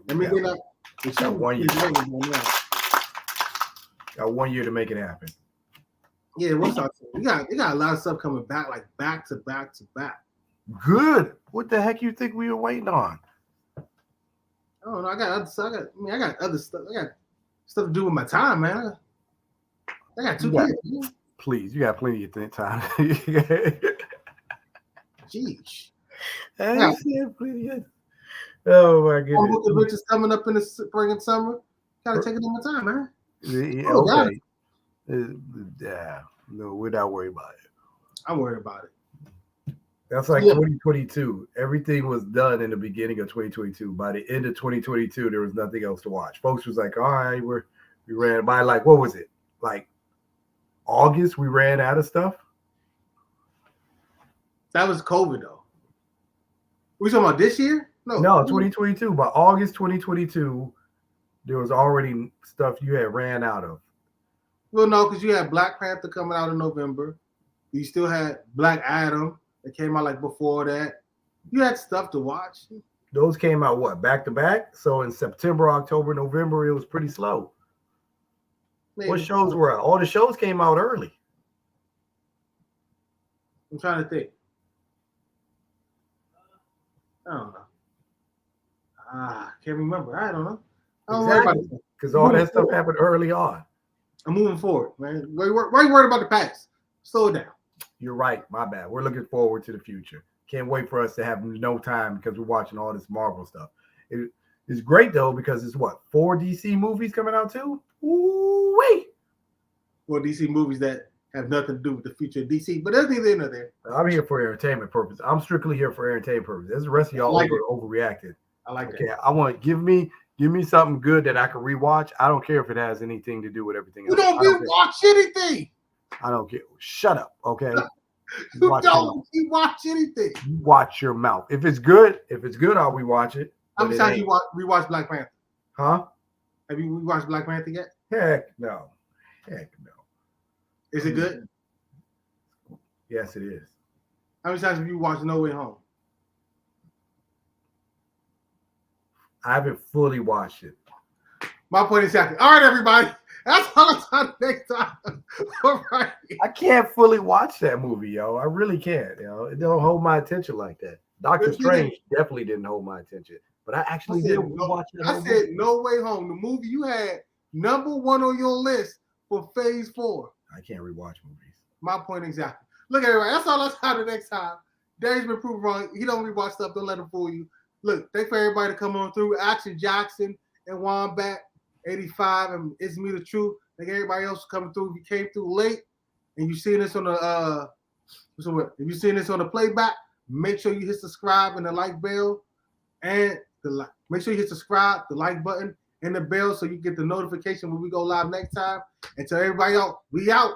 And we got 1 year. Got 1 year to make it happen. Yeah, what's up? We got a lot of stuff coming back, like back to back to back. Good. What the heck you think we were waiting on? I don't know. I got other stuff. I got other stuff. I got stuff to do with my time, man. I got 2 kids. Please, you got plenty of time. Jeez. Oh my goodness. With the riches coming up in the spring and summer, gotta take it in my time, man. Yeah, okay. Yeah, no, we're not worried about it. I'm worried about it. That's like 2022. Everything was done in the beginning of 2022. By the end of 2022, there was nothing else to watch. Folks was like, all right, we ran by, like, what was it? Like August, we ran out of stuff. That was COVID though. We talking about this year? No, 2022. By August 2022, there was already stuff you had ran out of. Well, no, because you had Black Panther coming out in November. You still had Black Adam that came out like before that. You had stuff to watch. Those came out what, back to back? So in September, October, November, it was pretty slow. Maybe. What shows were out? All the shows came out early. I'm trying to think. I don't know. Can't remember. I don't know. Exactly. Because all that stuff happened early on. I'm moving forward, man. Why are you worried about the past? Slow it down. You're right. My bad. We're looking forward to the future. Can't wait for us to have no time because we're watching all this Marvel stuff. It's great though because it's what, 4 DC movies coming out too? Ooh wait. 4 DC movies that have nothing to do with the future of DC, but there's neither in nor there. I'm here for entertainment purposes. I'm strictly here for entertainment purposes. As the rest of y'all overreacted. I like that. I want give me something good that I can rewatch. I don't care if it has anything to do with everything else. You don't rewatch anything. I don't care. Shut up, okay? You don't rewatch anything. You watch your mouth. If it's good, I'll rewatch it. How many times you rewatch Black Panther? Huh? Have you rewatched Black Panther yet? Heck no. Is it good? Yes, it is. How many times have you watched No Way Home? I haven't fully watched it. My point exactly. All right, everybody. That's all I'm trying to next time. All right. I can't fully watch that movie, yo. I really can't. It don't hold my attention like that. Doctor Strange definitely didn't hold my attention, but I actually didn't watch it. I said No Way Home, the movie you had #1 on your list for Phase 4. I can't rewatch movies. My point exactly. Look, everybody. That's all I'm trying to next time. Dave's been proven wrong. He don't rewatch stuff. Don't let him fool you. Look, thanks for everybody to come on through. Action Jackson and Wombat 85 and It's Me the Truth. Like everybody else coming through. If you came through late and you seen this on the if you seen this on the playback, make sure you hit subscribe and the like bell and make sure you hit subscribe, the like button, and the bell so you get the notification when we go live next time. And tell everybody else, we out.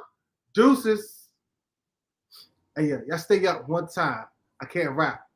Deuces. Hey, yeah, y'all stay up one time. I can't rap.